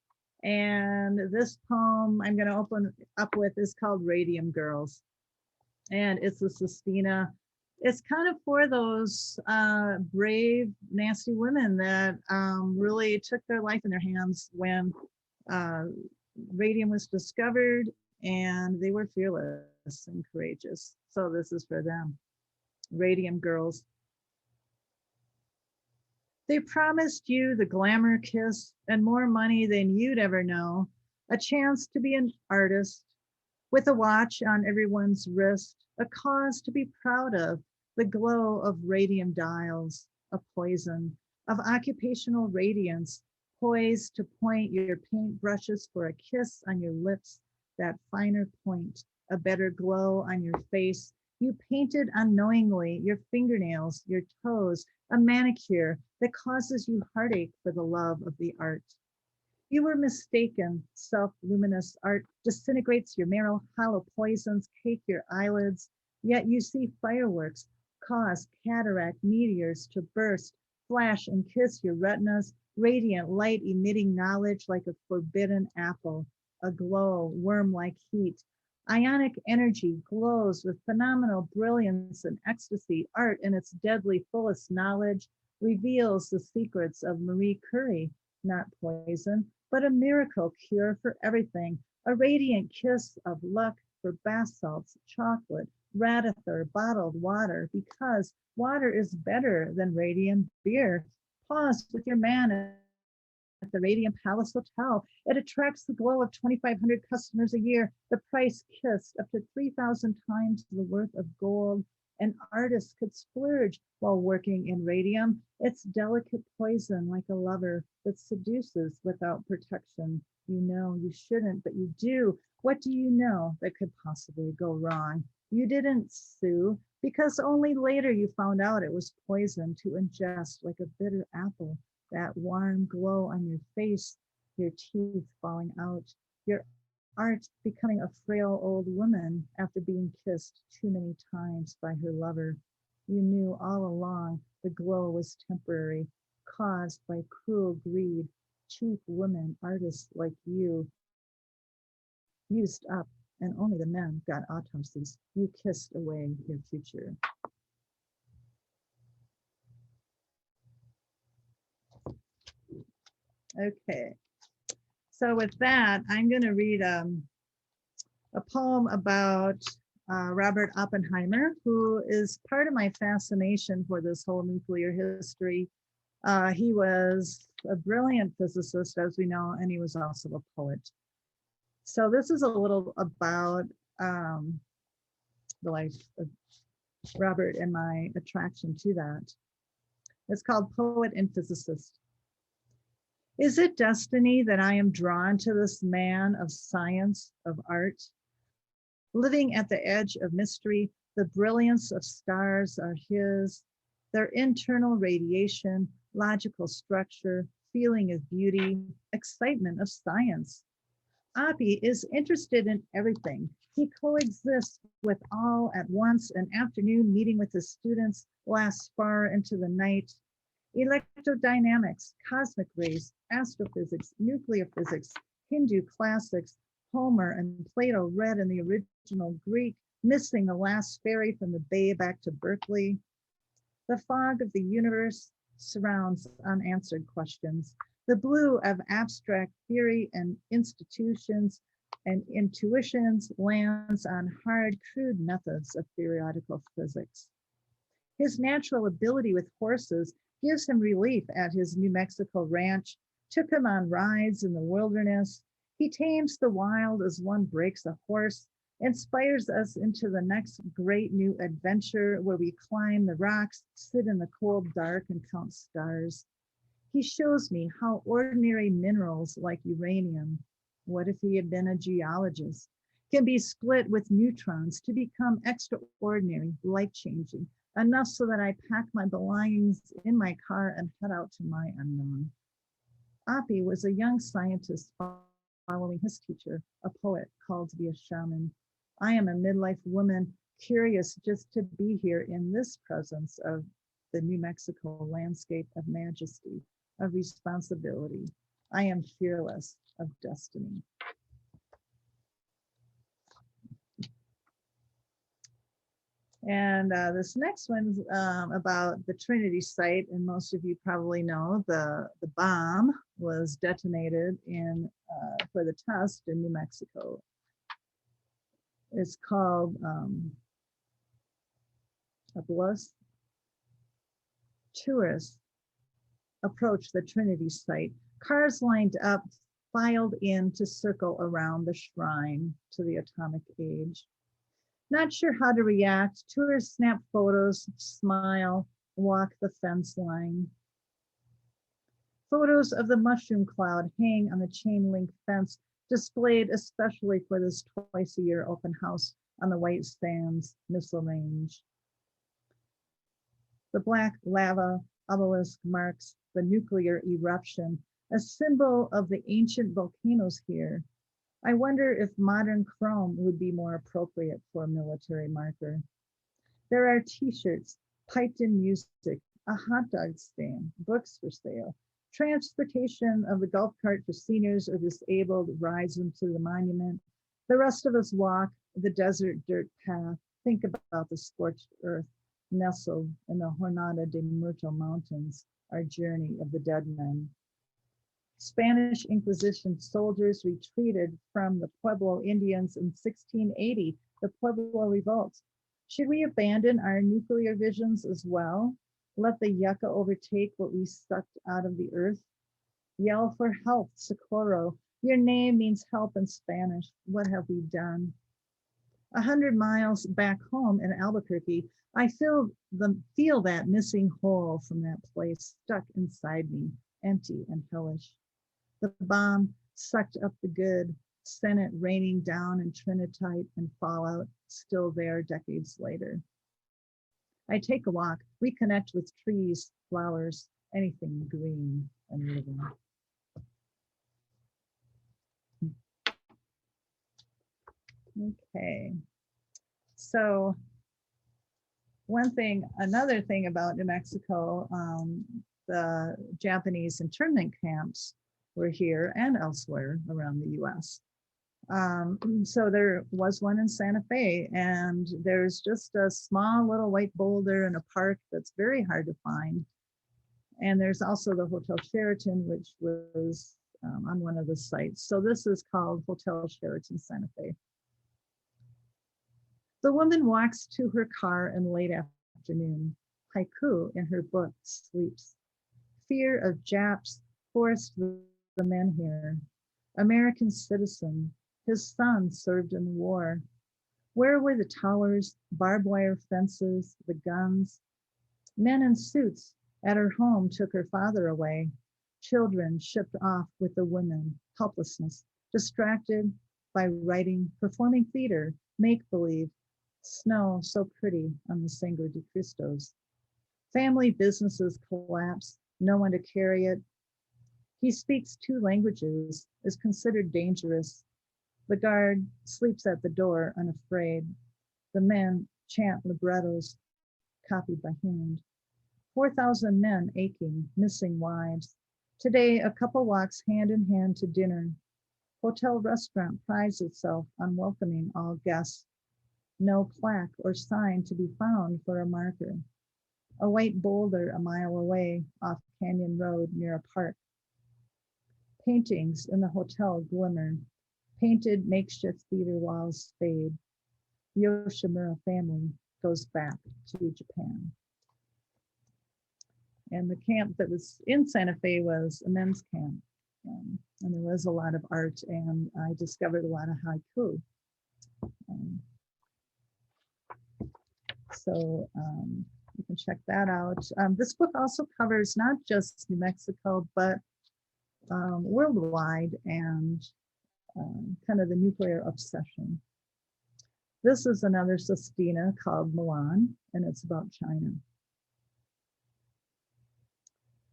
[SPEAKER 6] And this poem I'm going to open up with is called Radium Girls. And it's a sestina. It's kind of for those brave, nasty women that really took their life in their hands when radium was discovered, and they were fearless and courageous. So this is for them. Radium Girls. They promised you the glamour kiss and more money than you'd ever know, a chance to be an artist with a watch on everyone's wrist, a cause to be proud of, the glow of radium dials, a poison of occupational radiance, poised to point your paint brushes for a kiss on your lips, that finer point, a better glow on your face. You painted unknowingly your fingernails, your toes, a manicure that causes you heartache for the love of the art. You were mistaken. Self-luminous art disintegrates your marrow, hollow poisons cake your eyelids, yet you see fireworks cause cataract meteors to burst, flash and kiss your retinas, radiant light emitting knowledge like a forbidden apple, a glow, worm-like heat. Ionic energy glows with phenomenal brilliance and ecstasy. Art in its deadly fullest knowledge reveals the secrets of Marie Curie, not poison, but a miracle cure for everything, a radiant kiss of luck for bath salts, chocolate, radithor, bottled water, because water is better than radium beer. Pause with your man at the Radium Palace Hotel. It attracts the glow of 2,500 customers a year. The price kissed up to 3,000 times the worth of gold. An artist could splurge while working in radium. It's delicate poison like a lover that seduces without protection. You know you shouldn't, but you do. What do you know that could possibly go wrong? You didn't sue because only later you found out it was poison to ingest like a bitter apple. That warm glow on your face, your teeth falling out, your art becoming a frail old woman after being kissed too many times by her lover. You knew all along the glow was temporary, caused by cruel greed. Cheap women, artists like you, used up, and only the men got autopsies. You kissed away your future. Okay, so with that, I'm going to read a poem about Robert Oppenheimer, who is part of my fascination for this whole nuclear history. He was a brilliant physicist, as we know, and he was also a poet. So this is a little about the life of Robert and my attraction to that. It's called Poet and Physicist. Is it destiny that I am drawn to this man of science, of art? Living at the edge of mystery, the brilliance of stars are his, their internal radiation, logical structure, feeling of beauty, excitement of science. Oppie is interested in everything. He coexists with all at once. An afternoon meeting with his students lasts far into the night. Electrodynamics, cosmic rays, astrophysics, nuclear physics, Hindu classics, Homer and Plato read in the original Greek, missing the last ferry from the bay back to Berkeley. The fog of the universe surrounds unanswered questions. The blue of abstract theory and institutions and intuitions lands on hard, crude methods of theoretical physics. His natural ability with horses gives him relief at his New Mexico ranch, took him on rides in the wilderness. He tames the wild as one breaks a horse, inspires us into the next great new adventure where we climb the rocks, sit in the cold dark and count stars. He shows me how ordinary minerals like uranium, what if he had been a geologist, can be split with neutrons to become extraordinary, life-changing, enough so that I pack my belongings in my car and head out to my unknown. Appy was a young scientist following his teacher, a poet called to be a shaman. I am a midlife woman, curious just to be here in this presence of the New Mexico landscape of majesty, of responsibility. I am fearless of destiny. And this next one's about the Trinity site, and most of you probably know the bomb was detonated for the test in New Mexico. It's called Blues. Tourists approach the Trinity site. Cars lined up, filed in to circle around the shrine to the atomic age. Not sure how to react, tourists snap photos, smile, walk the fence line. Photos of the mushroom cloud hang on the chain link fence, displayed especially for this twice-a-year open house on the White Sands Missile Range. The black lava obelisk marks the nuclear eruption, a symbol of the ancient volcanoes here. I wonder if modern chrome would be more appropriate for a military marker. There are t-shirts, piped in music, a hot dog stand, books for sale. Transportation of the golf cart for seniors or disabled rides them to the monument. The rest of us walk the desert dirt path, think about the scorched earth, nestled in the Jornada de Muerto Mountains, our journey of the dead men. Spanish Inquisition soldiers retreated from the Pueblo Indians in 1680, the Pueblo Revolt. Should we abandon our nuclear visions as well? Let the yucca overtake what we sucked out of the earth? Yell for help, Socorro. Your name means help in Spanish. What have we done? 100 miles back home in Albuquerque, I feel that missing hole from that place stuck inside me, empty and hellish. The bomb sucked up the good, sent it raining down in trinitite and fallout, still there decades later. I take a walk, reconnect with trees, flowers, anything green and living. Okay, so another thing about New Mexico, the Japanese internment camps were here and elsewhere around the US. So there was one in Santa Fe, and there's just a small little white boulder in a park that's very hard to find. And there's also the Hotel Sheraton, which was on one of the sites. So this is called Hotel Sheraton Santa Fe. The woman walks to her car in late afternoon. Haiku in her book sleeps. Fear of Japs forced the men here. American citizen, his son served in the war. Where were the towers, barbed wire fences, the guns? Men in suits at her home took her father away. Children shipped off with the women, helplessness, distracted by writing, performing theater, make-believe, snow so pretty on the Sangre de Cristos. Family businesses collapse, no one to carry it. He speaks 2 languages, is considered dangerous. The guard sleeps at the door, unafraid. The men chant librettos, copied by hand. 4,000 men aching, missing wives. Today, a couple walks hand in hand to dinner. Hotel restaurant prides itself on welcoming all guests. No plaque or sign to be found for a marker. A white boulder a mile away off Canyon Road near a park. Paintings in the hotel glimmer. Painted makeshift theater walls fade. Yoshimura family goes back to Japan. And the camp that was in Santa Fe was a men's camp. And there was a lot of art, and I discovered a lot of haiku. So you can check that out. This book also covers not just New Mexico, but worldwide, and kind of the nuclear obsession. This is another sestina called Milan, and it's about China.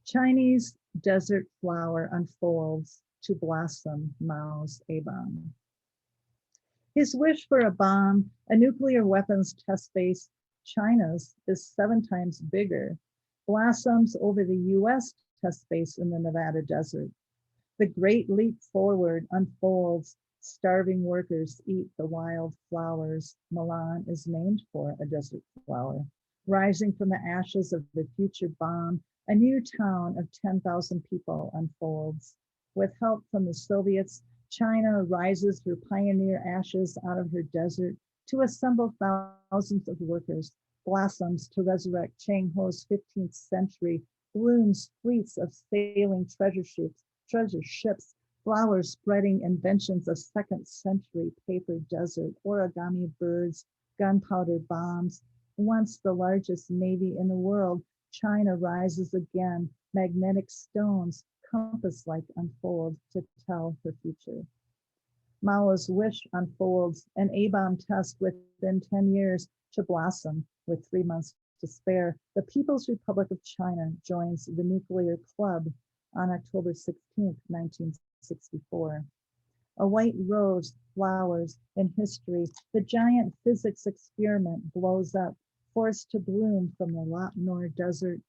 [SPEAKER 6] Chinese desert flower unfolds to blossom Mao's A bomb. His wish for a bomb, a nuclear weapons test base, China's, is 7 times bigger, blossoms over the US test base in the Nevada desert. The great leap forward unfolds. Starving workers eat the wild flowers. Milan is named for a desert flower. Rising from the ashes of the future bomb, a new town of 10,000 people unfolds. With help from the Soviets, China rises through pioneer ashes out of her desert to assemble thousands of workers, blossoms to resurrect Chang Ho's 15th century, blooms fleets of sailing treasure ships, flowers spreading inventions of 2nd century paper desert, origami birds, gunpowder bombs. Once the largest navy in the world, China rises again, magnetic stones, compass-like unfold to tell her future. Mao's wish unfolds, an A-bomb test within 10 years to blossom. With 3 months to spare, the People's Republic of China joins the nuclear club on October 16, 1964. A white rose flowers in history. The giant physics experiment blows up, forced to bloom from the Lac Nord desert.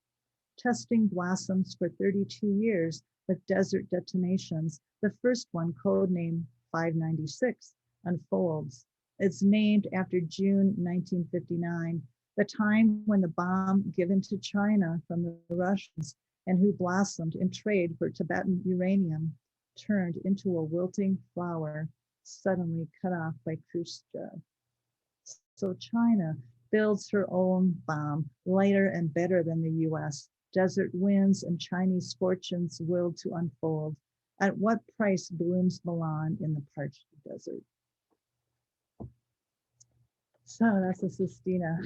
[SPEAKER 6] Testing blossoms for 32 years with desert detonations. The first one, codenamed 596, unfolds. It's named after June 1959, the time when the bomb given to China from the Russians and who blossomed in trade for Tibetan uranium turned into a wilting flower, suddenly cut off by Khrushchev. So China builds her own bomb, lighter and better than the US. Desert winds and Chinese fortunes willed to unfold. At what price blooms Milan in the parched desert? So that's a sestina.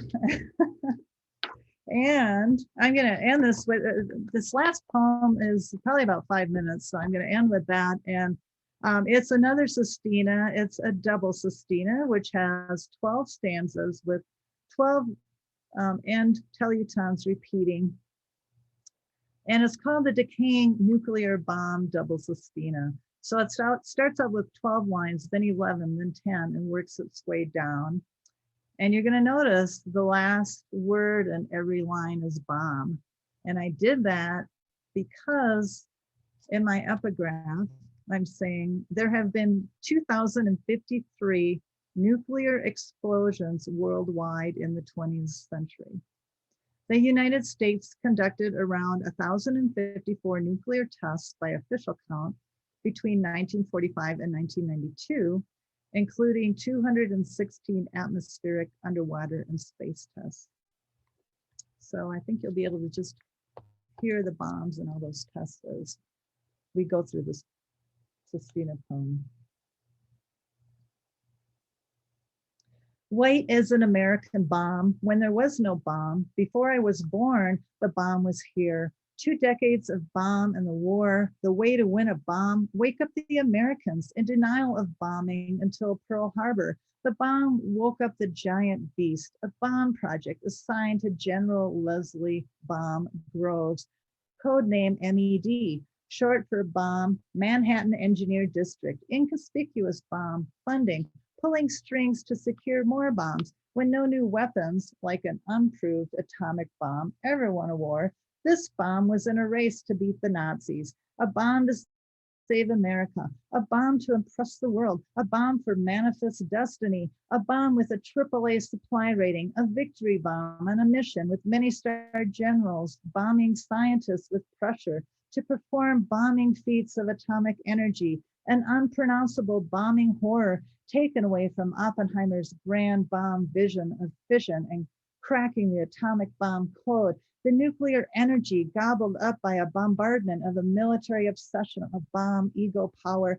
[SPEAKER 6] And I'm going to end this with this last poem is probably about 5 minutes. So I'm going to end with that. And it's another sestina. It's a double sestina, which has 12 stanzas with 12 end tellutons repeating. And it's called the Decaying Nuclear Bomb Double Sestina. So it starts out with 12 lines, then 11, then 10, and works its way down. And you're going to notice the last word in every line is bomb. And I did that because in my epigraph, I'm saying there have been 2,053 nuclear explosions worldwide in the 20th century. The United States conducted around 1,054 nuclear tests by official count between 1945 and 1992, including 216 atmospheric, underwater, and space tests. So I think you'll be able to just hear the bombs and all those tests as we go through this sestina poem. White as an American bomb, when there was no bomb. Before I was born, the bomb was here. 2 decades of bomb and the war, the way to win a bomb, wake up the Americans in denial of bombing until Pearl Harbor. The bomb woke up the giant beast, a bomb project assigned to General Leslie Bomb Groves, codename MED, short for Bomb Manhattan Engineer District, inconspicuous bomb funding, pulling strings to secure more bombs when no new weapons, like an unproved atomic bomb, ever won a war. This bomb was in a race to beat the Nazis, a bomb to save America, a bomb to impress the world, a bomb for manifest destiny, a bomb with a AAA supply rating, a victory bomb on a mission with many star generals, bombing scientists with pressure to perform bombing feats of atomic energy, an unpronounceable bombing horror taken away from Oppenheimer's grand bomb vision of fission and cracking the atomic bomb code, the nuclear energy gobbled up by a bombardment of the military obsession of bomb, ego, power,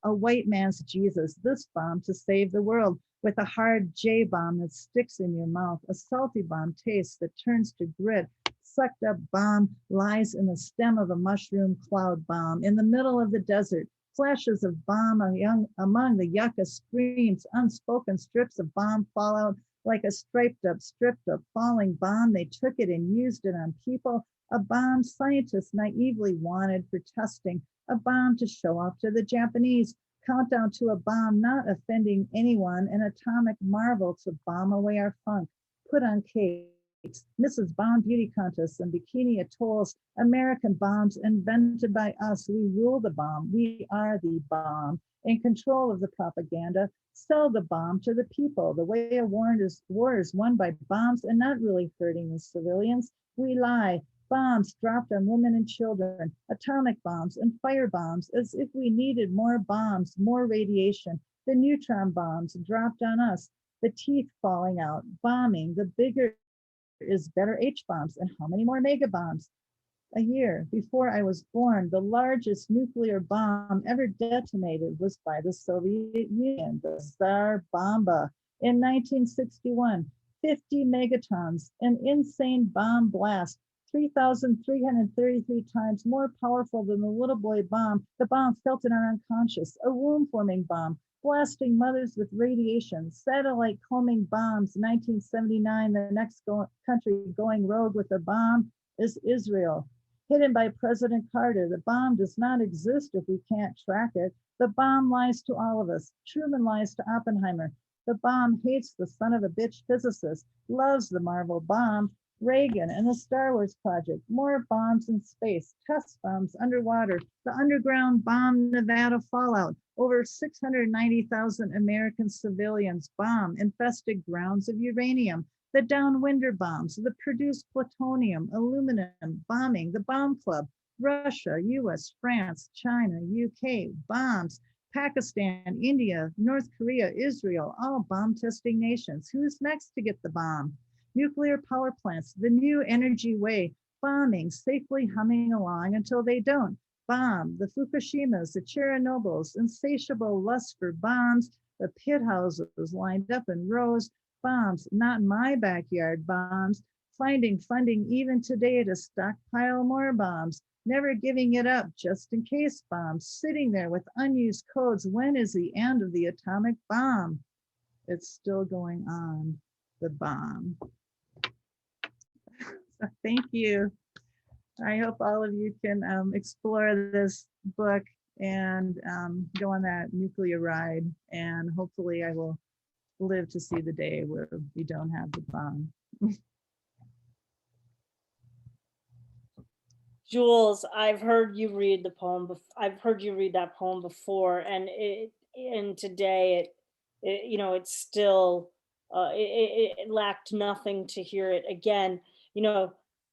[SPEAKER 6] a white man's Jesus, this bomb to save the world, with a hard J bomb that sticks in your mouth, a salty bomb taste that turns to grit, sucked up bomb lies in the stem of a mushroom cloud bomb, in the middle of the desert, flashes of bomb among the yucca screams, unspoken strips of bomb fallout, like a stripped up, falling bomb. They took it and used it on people, a bomb scientists naively wanted for testing, a bomb to show off to the Japanese, countdown to a bomb not offending anyone, an atomic marvel to bomb away our funk, put on cakes, Mrs. Bomb beauty contests and bikini atolls, American bombs invented by us. We rule the bomb. We are the bomb, in control of the propaganda. Sell the bomb to the people. The way a war is won by bombs and not really hurting the civilians. We lie. Bombs dropped on women and children, atomic bombs and fire bombs, as if we needed more bombs, more radiation. The neutron bombs dropped on us, the teeth falling out, bombing, the bigger is better H bombs, and how many more mega bombs? A year before I was born, the largest nuclear bomb ever detonated was by the Soviet Union, the Tsar Bomba, in 1961, 50 megatons, an insane bomb blast, 3,333 times more powerful than the little boy bomb. The bomb felt in our unconscious, a womb-forming bomb, blasting mothers with radiation, satellite combing bombs. 1979, the next country going rogue with a bomb is Israel. Hidden by President Carter, the bomb does not exist if we can't track it. The bomb lies to all of us. Truman lies to Oppenheimer. The bomb hates the son of a bitch physicist, loves the Marvel bomb, Reagan and the Star Wars project, more bombs in space, test bombs underwater, the underground bomb Nevada fallout, over 690,000 American civilians, bomb infested grounds of uranium, the downwinder bombs, the produced plutonium, aluminum, bombing, the bomb club, Russia, US, France, China, UK, bombs, Pakistan, India, North Korea, Israel, all bomb testing nations. Who's next to get the bomb? Nuclear power plants, the new energy way, bombing, safely humming along until they don't. Bomb, the Fukushimas, the Chernobyls, insatiable lust for bombs, the pit houses lined up in rows, bombs, not my backyard bombs, finding funding even today to stockpile more bombs, never giving it up just in case bombs, sitting there with unused codes. When is the end of the atomic bomb? It's still going on, the bomb. So thank you. I hope all of you can explore this book and go on that nuclear ride. And hopefully I will live to see the day where we don't have the bomb.
[SPEAKER 1] Jules, I've heard you read the poem. I've heard you read that poem before, and today it still it lacked nothing to hear it again.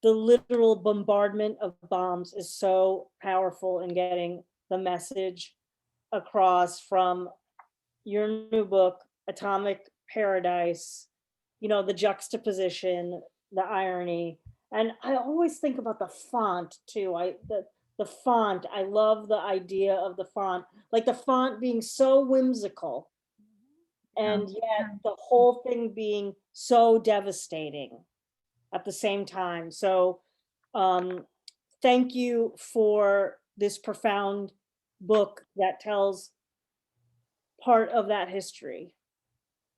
[SPEAKER 1] The literal bombardment of bombs is so powerful in getting the message across from your new book, Atomic Paradise, the juxtaposition, the irony. And I always think about the font too. The font, I love the idea of the font, like the font being so whimsical and yet the whole thing being so devastating at the same time. So thank you for this profound book that tells part of that history.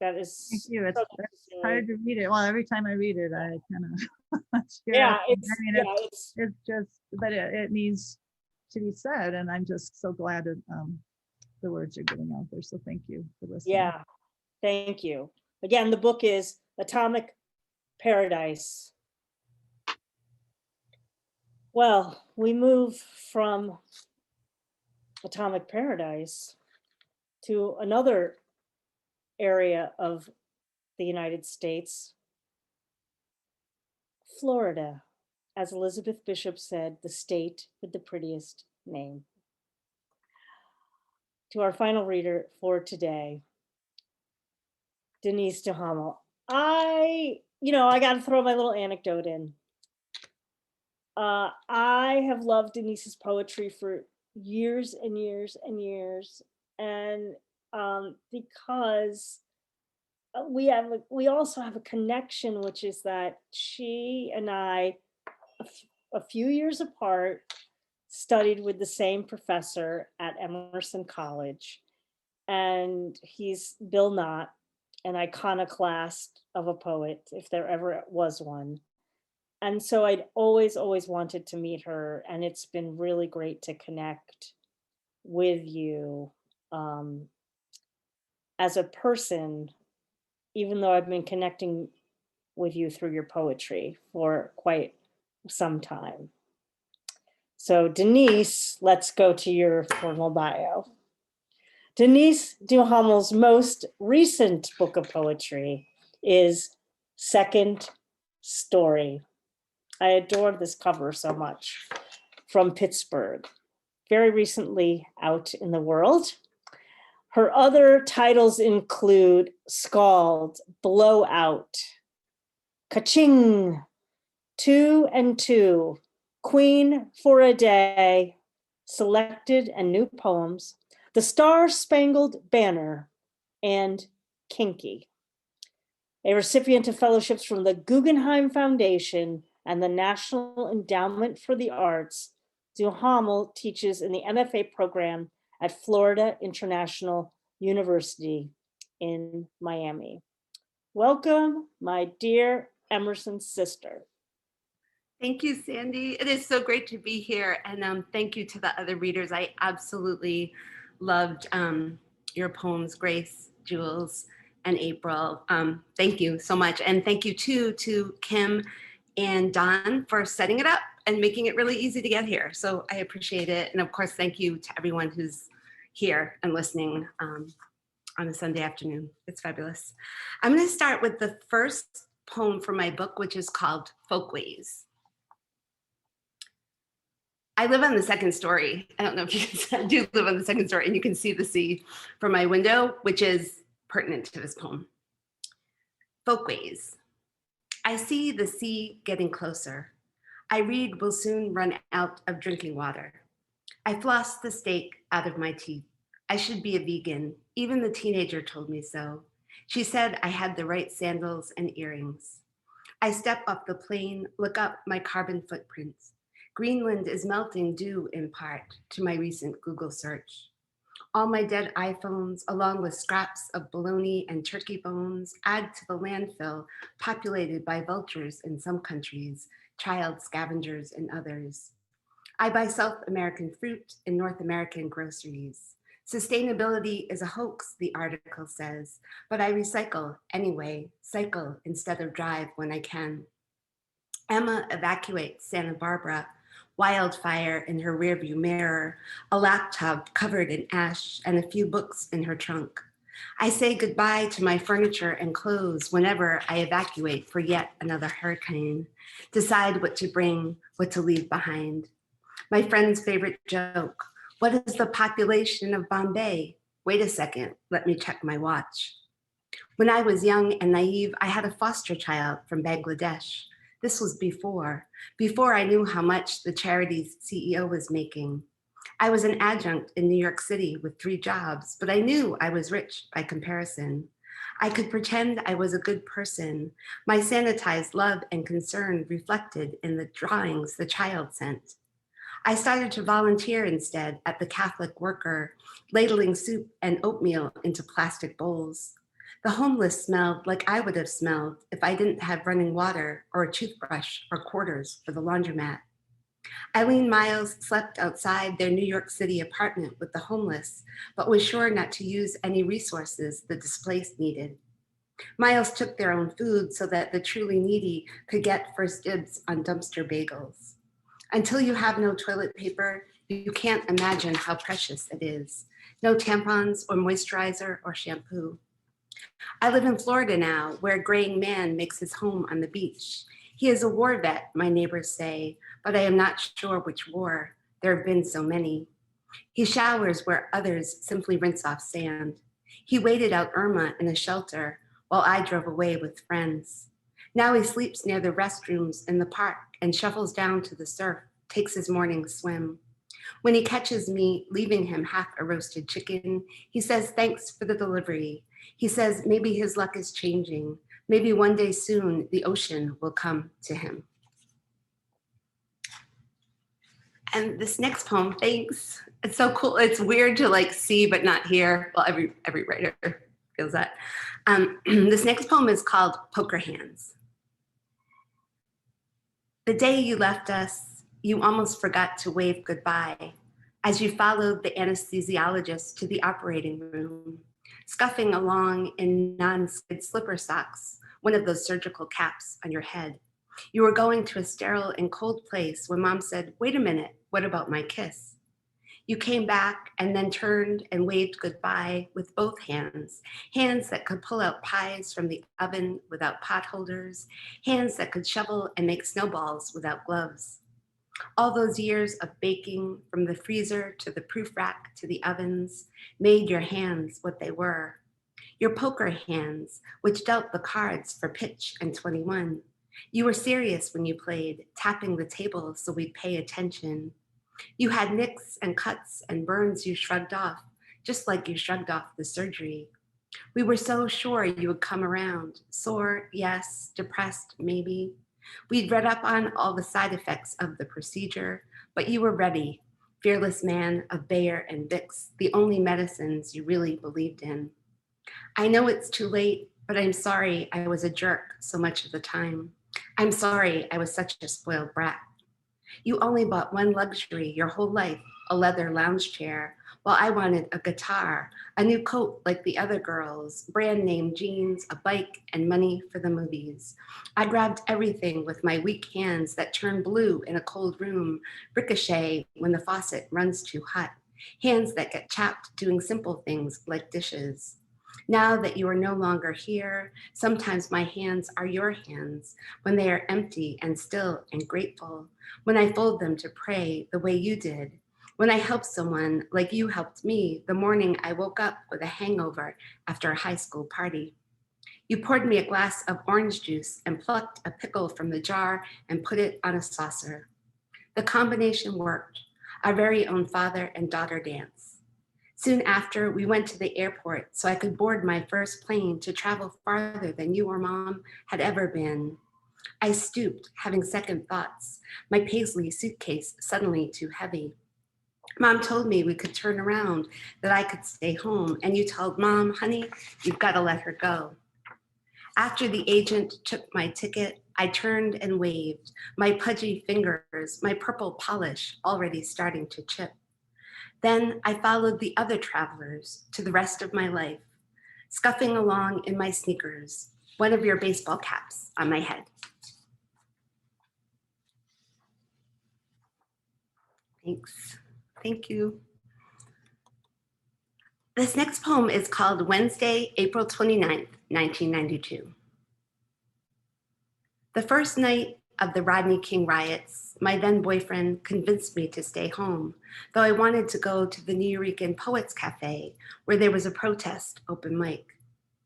[SPEAKER 1] That is
[SPEAKER 6] Thank you. It's hard to read it. Well, every time I read it, I kind of it's just, but it needs to be said, and I'm just so glad that the words are getting out there. So thank you for listening.
[SPEAKER 1] Yeah, thank you. Again, the book is Atomic Paradise. Well, we move from Atomic Paradise to another area of the United States, Florida, as Elizabeth Bishop said, the state with the prettiest name. To our final reader for today, Denise Duhamel. I got to throw my little anecdote in. I have loved Denise's poetry for years and years and years. And because we also have a connection, which is that she and I, a few years apart, studied with the same professor at Emerson College. And he's Bill Knott, an iconoclast of a poet, if there ever was one. And so I'd always wanted to meet her, and it's been really great to connect with you as a person, even though I've been connecting with you through your poetry for quite some time. So Denise, let's go to your formal bio. Denise Duhamel's most recent book of poetry is Second Story. I adore this cover so much, from Pittsburgh, very recently out in the world. Her other titles include Scald, Blowout, Kaching, 2 and 2, Queen for a Day, Selected and New Poems, The Star-Spangled Banner, and Kinky. A recipient of fellowships from the Guggenheim Foundation and the National Endowment for the Arts, Duhamel teaches in the MFA program at Florida International University in Miami. Welcome, my dear Emerson sister.
[SPEAKER 7] Thank you, Sandy. It is so great to be here. And thank you to the other readers. I absolutely loved your poems, Grace, Jules, and April. Thank you so much. And thank you too to Kim and Don for setting it up and making it really easy to get here. So I appreciate it. And of course, thank you to everyone who's here and listening on a Sunday afternoon. It's fabulous. I'm going to start with the first poem from my book, which is called Folkways. I live on the second story. I don't know if you guys do live on the second story, and you can see the sea from my window, which is pertinent to this poem. Folkways. I see the sea getting closer. I read we'll soon run out of drinking water. I floss the steak out of my teeth. I should be a vegan. Even the teenager told me so. She said I had the right sandals and earrings. I step off the plane, look up my carbon footprints. Greenland is melting due in part to my recent Google search. All my dead iPhones, along with scraps of bologna and turkey bones, add to the landfill populated by vultures in some countries, child scavengers in others. I buy South American fruit in North American groceries. Sustainability is a hoax, the article says, but I recycle anyway, cycle instead of drive when I can. Emma evacuates Santa Barbara, wildfire in her rearview mirror, a laptop covered in ash, and a few books in her trunk. I say goodbye to my furniture and clothes whenever I evacuate for yet another hurricane, decide what to bring, what to leave behind. My friend's favorite joke, what is the population of Bombay? Wait a second, let me check my watch. When I was young and naive, I had a foster child from Bangladesh. This was before I knew how much the charity's CEO was making. I was an adjunct in New York City with 3 jobs, but I knew I was rich by comparison. I could pretend I was a good person. My sanitized love and concern reflected in the drawings the child sent. I started to volunteer instead at the Catholic Worker, ladling soup and oatmeal into plastic bowls. The homeless smelled like I would have smelled if I didn't have running water or a toothbrush or quarters for the laundromat. Eileen Miles slept outside their New York City apartment with the homeless, but was sure not to use any resources the displaced needed. Miles took their own food so that the truly needy could get first dibs on dumpster bagels. Until you have no toilet paper, you can't imagine how precious it is. No tampons or moisturizer or shampoo. I live in Florida now, where a graying man makes his home on the beach. He is a war vet, my neighbors say, but I am not sure which war. There have been so many. He showers where others simply rinse off sand. He waited out Irma in a shelter while I drove away with friends. Now he sleeps near the restrooms in the park and shuffles down to the surf, takes his morning swim. When he catches me leaving him half a roasted chicken, he says thanks for the delivery. He says maybe his luck is changing. Maybe one day soon the ocean will come to him. And this next poem, thanks. It's so cool. It's weird to like see but not hear. Well, every writer feels that. This next poem is called Poker Hands. The day you left us, you almost forgot to wave goodbye as you followed the anesthesiologist to the operating room, scuffing along in non-skid slipper socks, one of those surgical caps on your head. You were going to a sterile and cold place when Mom said, "Wait a minute, what about my kiss?" You came back and then turned and waved goodbye with both hands, hands that could pull out pies from the oven without pot holders, hands that could shovel and make snowballs without gloves. All those years of baking, from the freezer to the proof rack to the ovens, made your hands what they were. Your poker hands, which dealt the cards for pitch and 21. You were serious when you played, tapping the table so we'd pay attention. You had nicks and cuts and burns you shrugged off, just like you shrugged off the surgery. We were so sure you would come around, sore, yes, depressed, maybe. We'd read up on all the side effects of the procedure, but you were ready, fearless man of Bauer and Vicks, the only medicines you really believed in. I know it's too late, but I'm sorry I was a jerk so much of the time. I'm sorry I was such a spoiled brat. You only bought one luxury your whole life, a leather lounge chair, while I wanted a guitar, a new coat like the other girls, brand name jeans, a bike, and money for the movies. I grabbed everything with my weak hands that turn blue in a cold room, ricochet when the faucet runs too hot, hands that get chapped doing simple things like dishes. Now that you are no longer here, sometimes my hands are your hands when they are empty and still and grateful, when I fold them to pray the way you did, when I help someone like you helped me the morning I woke up with a hangover after a high school party. You poured me a glass of orange juice and plucked a pickle from the jar and put it on a saucer. The combination worked, our very own father and daughter dance. Soon after, we went to the airport so I could board my first plane to travel farther than you or Mom had ever been. I stooped, having second thoughts, my paisley suitcase suddenly too heavy. Mom told me we could turn around, that I could stay home, and you told Mom, honey, you've got to let her go. After the agent took my ticket, I turned and waved, my pudgy fingers, my purple polish already starting to chip. Then I followed the other travelers to the rest of my life, scuffing along in my sneakers, one of your baseball caps on my head. Thanks. Thank you. This next poem is called Wednesday, April 29th, 1992. The first night of the Rodney King riots, my then boyfriend convinced me to stay home, though I wanted to go to the Nuyorican Poets Cafe, where there was a protest open mic.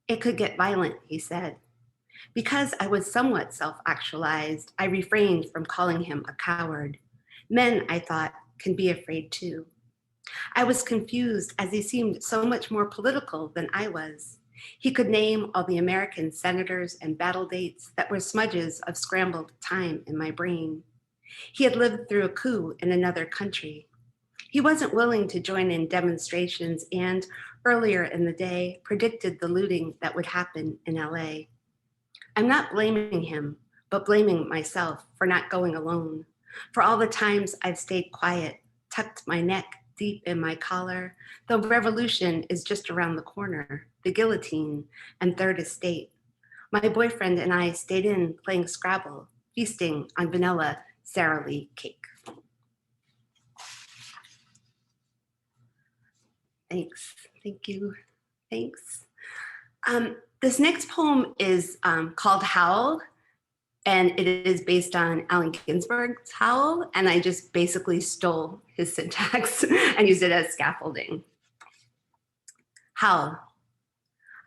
[SPEAKER 7] It could get violent, he said. Because I was somewhat self-actualized, I refrained from calling him a coward. Men, I thought, can be afraid too. I was confused as he seemed so much more political than I was. He could name all the American senators and battle dates that were smudges of scrambled time in my brain. He had lived through a coup in another country. He wasn't willing to join in demonstrations and, earlier in the day, predicted the looting that would happen in LA. I'm not blaming him, but blaming myself for not going alone, for all the times I've stayed quiet, tucked my neck deep in my collar, though revolution is just around the corner, the guillotine and third estate. My boyfriend and I stayed in playing Scrabble, feasting on vanilla Sara Lee cake. Thanks, thank you, thanks. This next poem is called Howl, and it is based on Allen Ginsberg's Howl, and I just basically stole his syntax and used it as scaffolding. Howl.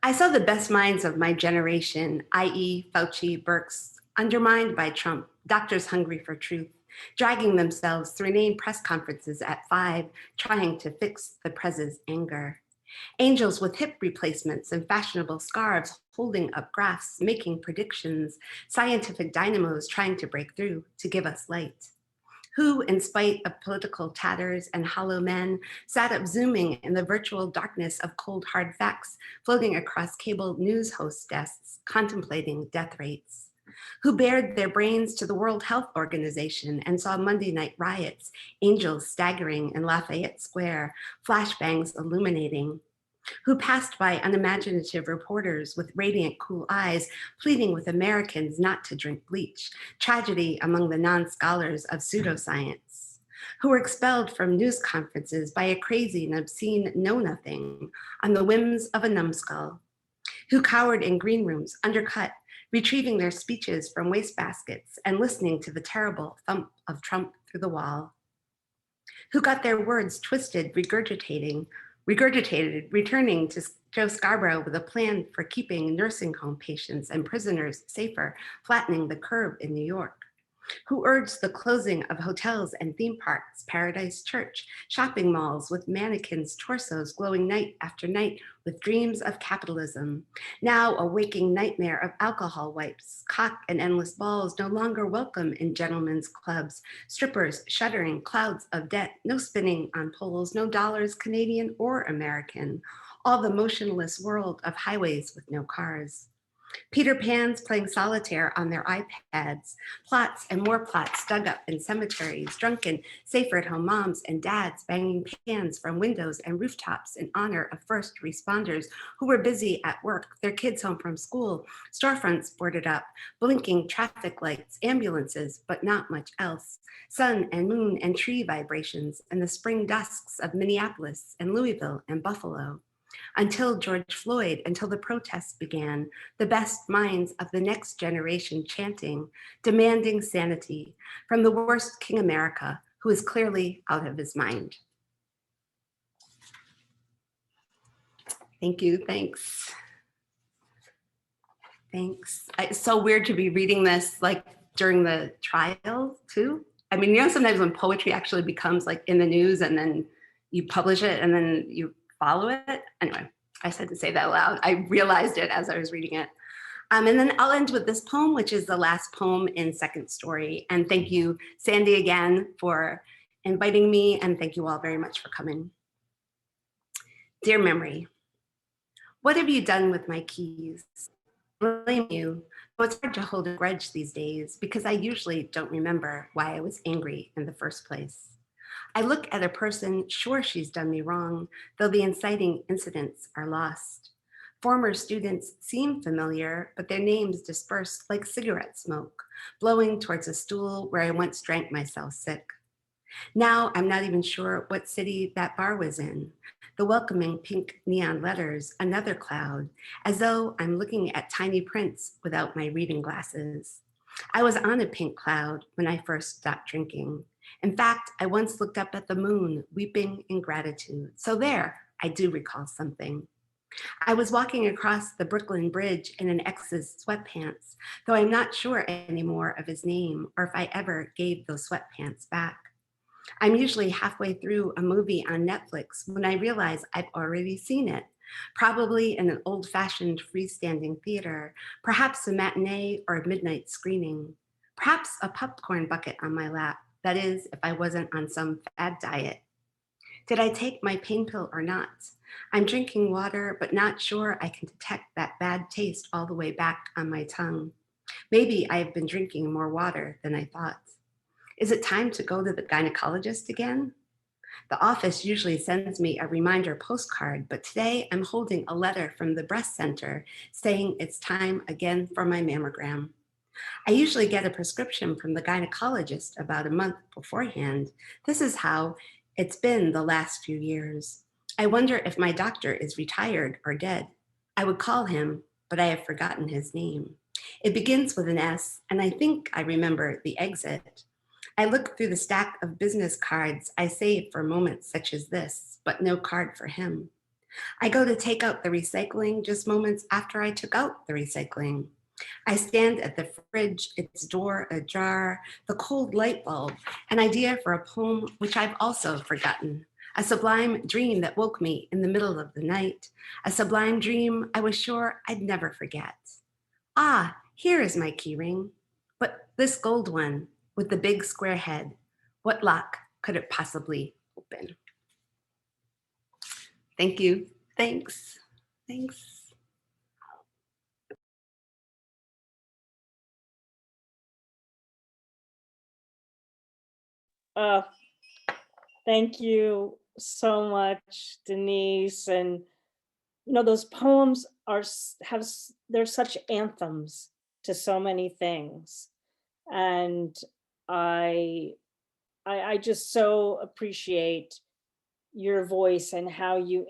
[SPEAKER 7] I saw the best minds of my generation, i.e. Fauci, Birx, undermined by Trump, doctors hungry for truth, dragging themselves through inane press conferences at 5, trying to fix the prez's anger. Angels with hip replacements and fashionable scarves holding up graphs, making predictions, scientific dynamos trying to break through to give us light. Who, in spite of political tatters and hollow men, sat up zooming in the virtual darkness of cold hard facts floating across cable news host desks, contemplating death rates. Who bared their brains to the World Health Organization and saw Monday night riots, angels staggering in Lafayette Square, flashbangs illuminating. Who passed by unimaginative reporters with radiant, cool eyes, pleading with Americans not to drink bleach, tragedy among the non-scholars of pseudoscience. Who were expelled from news conferences by a crazy and obscene know-nothing on the whims of a numbskull. Who cowered in green rooms, undercut, retrieving their speeches from wastebaskets and listening to the terrible thump of Trump through the wall. Who got their words twisted, regurgitated, returning to Joe Scarborough with a plan for keeping nursing home patients and prisoners safer, flattening the curve in New York. Who urged the closing of hotels and theme parks, Paradise Church, shopping malls with mannequins' torsos glowing night after night with dreams of capitalism. Now a waking nightmare of alcohol wipes, cock and endless balls no longer welcome in gentlemen's clubs, strippers shuddering, clouds of debt, no spinning on poles, no dollars, Canadian or American, all the motionless world of highways with no cars. Peter Pans playing solitaire on their iPads, plots and more plots dug up in cemeteries, drunken, safer at home moms and dads banging pans from windows and rooftops in honor of first responders who were busy at work, their kids home from school, storefronts boarded up, blinking traffic lights, ambulances, but not much else, sun and moon and tree vibrations and the spring dusks of Minneapolis and Louisville and Buffalo. Until George Floyd, until the protests began, the best minds of the next generation chanting, demanding sanity from the worst King America, who is clearly out of his mind. Thank you, thanks. Thanks. It's so weird to be reading this like during the trial too. I mean, you know, sometimes when poetry actually becomes like in the news and then you publish it and then you follow it. Anyway, I said to say that aloud. I realized it as I was reading it. And then I'll end with this poem, which is the last poem in Second Story. And thank you, Sandy, again for inviting me. And thank you all very much for coming. Dear memory, what have you done with my keys? I blame you, though it's hard to hold a grudge these days because I usually don't remember why I was angry in the first place. I look at a person sure she's done me wrong, though the inciting incidents are lost. Former students seem familiar, but their names disperse like cigarette smoke, blowing towards a stool where I once drank myself sick. Now I'm not even sure what city that bar was in. The welcoming pink neon letters, another cloud, as though I'm looking at tiny prints without my reading glasses. I was on a pink cloud when I first stopped drinking. In fact, I once looked up at the moon, weeping in gratitude. So there, I do recall something. I was walking across the Brooklyn Bridge in an ex's sweatpants, though I'm not sure anymore of his name or if I ever gave those sweatpants back. I'm usually halfway through a movie on Netflix when I realize I've already seen it, probably in an old-fashioned freestanding theater, perhaps a matinee or a midnight screening, perhaps a popcorn bucket on my lap. That is, if I wasn't on some fad diet. Did I take my pain pill or not? I'm drinking water, but not sure I can detect that bad taste all the way back on my tongue. Maybe I have been drinking more water than I thought. Is it time to go to the gynecologist again? The office usually sends me a reminder postcard, but today I'm holding a letter from the breast center saying it's time again for my mammogram. I usually get a prescription from the gynecologist about a month beforehand. This is how it's been the last few years. I wonder if my doctor is retired or dead. I would call him, but I have forgotten his name. It begins with an S, and I think I remember the exit. I look through the stack of business cards I saved for moments such as this, but no card for him. I go to take out the recycling just moments after I took out the recycling. I stand at the fridge, its door ajar, the cold light bulb, an idea for a poem which I've also forgotten, a sublime dream that woke me in the middle of the night, a sublime dream I was sure I'd never forget. Ah, here is my keyring, but this gold one with the big square head, what lock could it possibly open? Thank you. Thanks. Thanks.
[SPEAKER 1] Uh, thank you so much, Denise. And you know, those poems are they're such anthems to so many things, and I just so appreciate your voice and how you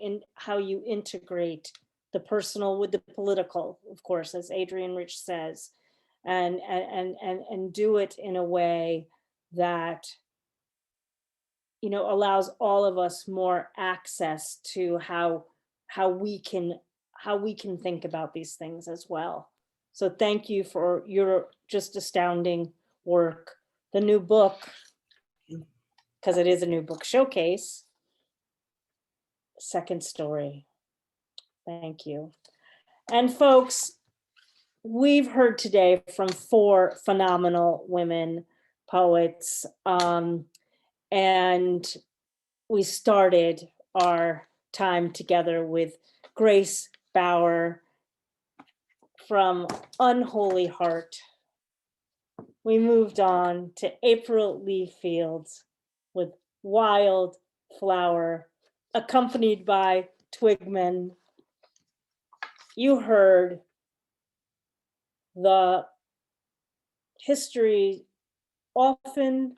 [SPEAKER 1] integrate the personal with the political, of course, as Adrienne Rich says, and do it in a way that, you know, allows all of us more access to how we can think about these things as well. So thank you for your just astounding work. The new book, because it is a new book showcase, second story. Thank you. And folks, we've heard today from 4 phenomenal women poets, and we started our time together with Grace Bauer from Unholy Heart. We moved on to April Lee Fields with Wild Flower, accompanied by Twigman. You heard the history often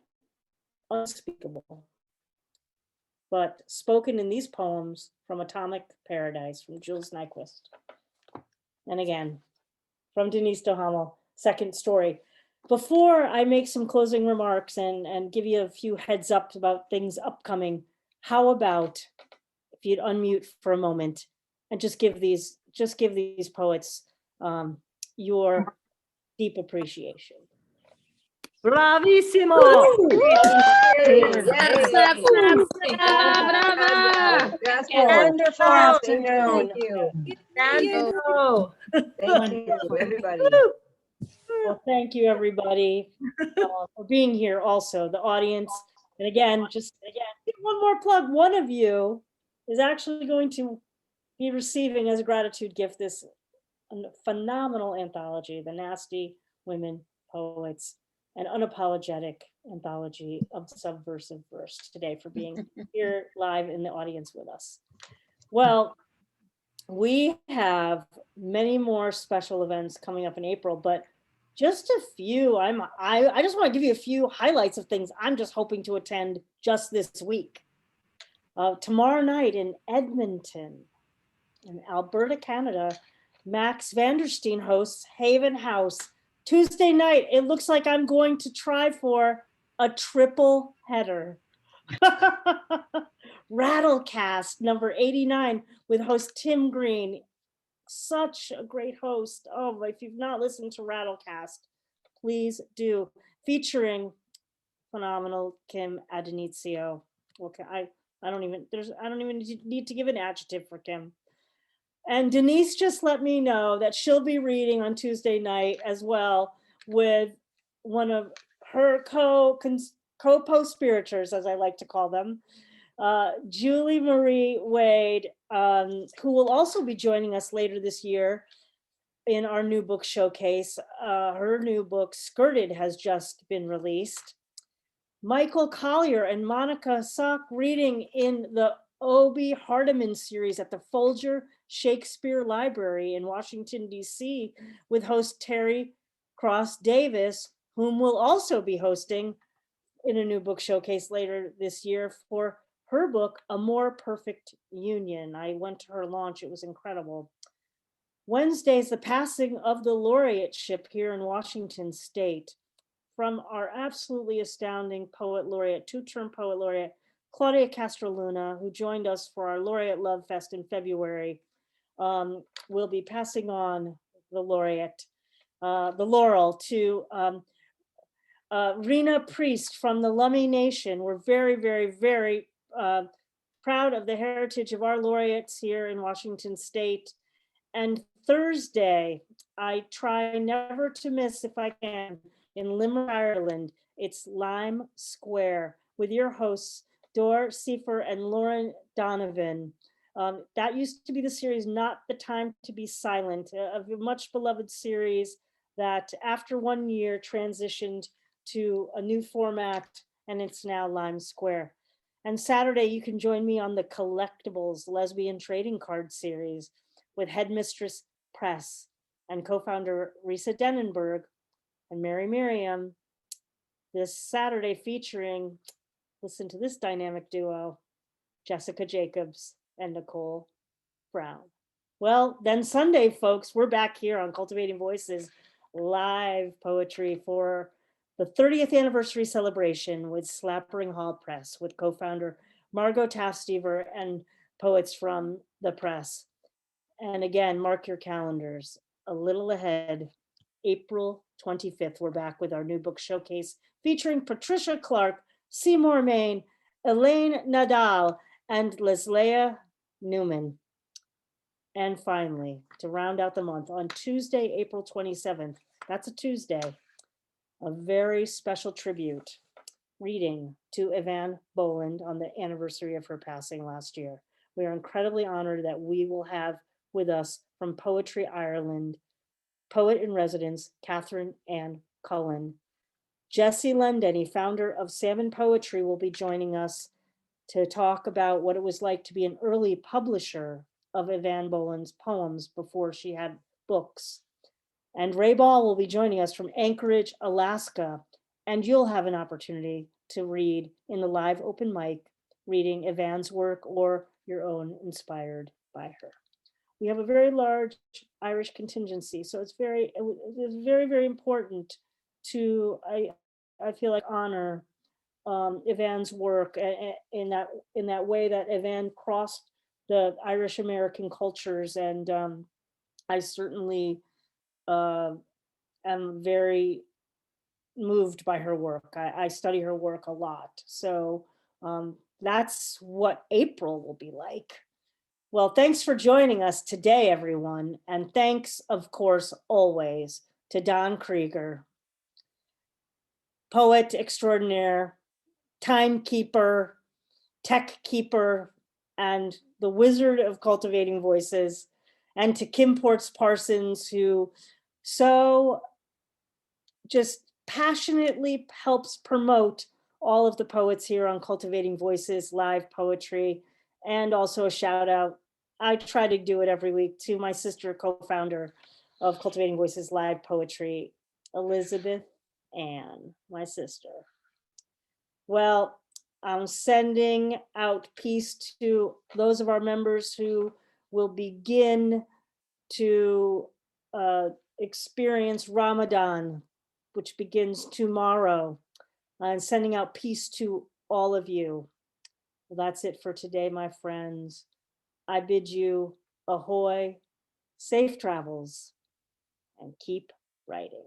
[SPEAKER 1] unspeakable, but spoken in these poems from Atomic Paradise from Jules Nyquist. And again, from Denise Duhamel, second story. Before I make some closing remarks and give you a few heads up about things upcoming, how about if you'd unmute for a moment and just give these poets your deep appreciation.
[SPEAKER 8] Bravissimo!
[SPEAKER 1] Wonderful afternoon.
[SPEAKER 8] Thank you, everybody.
[SPEAKER 1] Well, thank you, everybody, for being here also, the audience. And again, one more plug. One of you is actually going to be receiving as a gratitude gift this phenomenal anthology, The Nasty Women Poets, an unapologetic anthology of subversive verse, today for being here live in the audience with us. Well, we have many more special events coming up in April, but just a few. I just want to give you a few highlights of things I'm just hoping to attend just this week. Tomorrow night in Edmonton, in Alberta, Canada, Max Vanderstein hosts Haven House. Tuesday night, it looks like I'm going to try for a triple header. Rattlecast number 89 with host Tim Green. Such a great host. Oh, if you've not listened to Rattlecast, please do. Featuring phenomenal Kim Adenizio. Okay, I don't even need to give an adjective for Kim. And Denise just let me know that she'll be reading on Tuesday night as well with one of her co-conspirators, as I like to call them, Julie Marie Wade, who will also be joining us later this year in our new book showcase. Her new book, Skirted, has just been released. Michael Collier and Monica Sock reading in the O.B. Hardiman series at the Folger Shakespeare Library in Washington, D.C. with host Terry Cross Davis, whom will also be hosting in a new book showcase later this year for her book, A More Perfect Union. I went to her launch. It was incredible. Wednesday's the passing of the laureateship here in Washington State from our absolutely astounding poet laureate, 2-term poet laureate, Claudia Castro Luna, who joined us for our Laureate Love Fest in February. Will be passing on the laureate the laurel to Rena Priest from the Lummi Nation. We're very, very, very proud of the heritage of our laureates here in Washington State. And Thursday, I try never to miss if I can, in Limerick, Ireland, it's Lime Square with your hosts, Dor Seifer and Lauren Donovan. That used to be the series, Not the Time to Be Silent, a much beloved series that after 1 year transitioned to a new format, and it's now Lime Square. And Saturday, you can join me on the Collectibles Lesbian Trading Card Series with Headmistress Press and co-founder Risa Denenberg and Mary Miriam. This Saturday featuring, listen to this dynamic duo, Jessica Jacobs and Nicole Brown. Well, then Sunday, folks, we're back here on Cultivating Voices live poetry for the 30th anniversary celebration with Slappering Hall Press with co-founder Margot Tafstever and poets from the press. And again, mark your calendars a little ahead, April 25th, we're back with our new book showcase featuring Patricia Clark, Seymour Main, Elaine Nadal, and Leslea Newman. And finally, to round out the month, on Tuesday, April 27th, that's a Tuesday, a very special tribute reading to Evan Boland on the anniversary of her passing last year. We are incredibly honored that we will have with us from Poetry Ireland, poet in residence, Catherine Ann Cullen. Jesse Lendenny, founder of Salmon Poetry, will be joining us to talk about what it was like to be an early publisher of Evan Boland's poems before she had books. And Ray Ball will be joining us from Anchorage, Alaska, and you'll have an opportunity to read in the live open mic, reading Evan's work or your own inspired by her. We have a very large Irish contingency, so it's very, very important to, I feel like, honor Evan's work in that way that Evan crossed the Irish American cultures, and I certainly am very moved by her work. I study her work a lot, so that's what April will be like. Well, thanks for joining us today, everyone. And thanks, of course, always to Don Krieger, poet extraordinaire, timekeeper, tech keeper, and the wizard of cultivating voices, and to Kim Ports Parsons, who so just passionately helps promote all of the poets here on Cultivating Voices live poetry. And also a shout out, I try to do it every week, to my sister, co-founder of Cultivating Voices live poetry, Elizabeth Ann, my sister. Well, I'm sending out peace to those of our members who will begin to experience Ramadan, which begins tomorrow, and sending out peace to all of you. Well, that's it for today, my friends. I bid you ahoy, safe travels, and keep writing.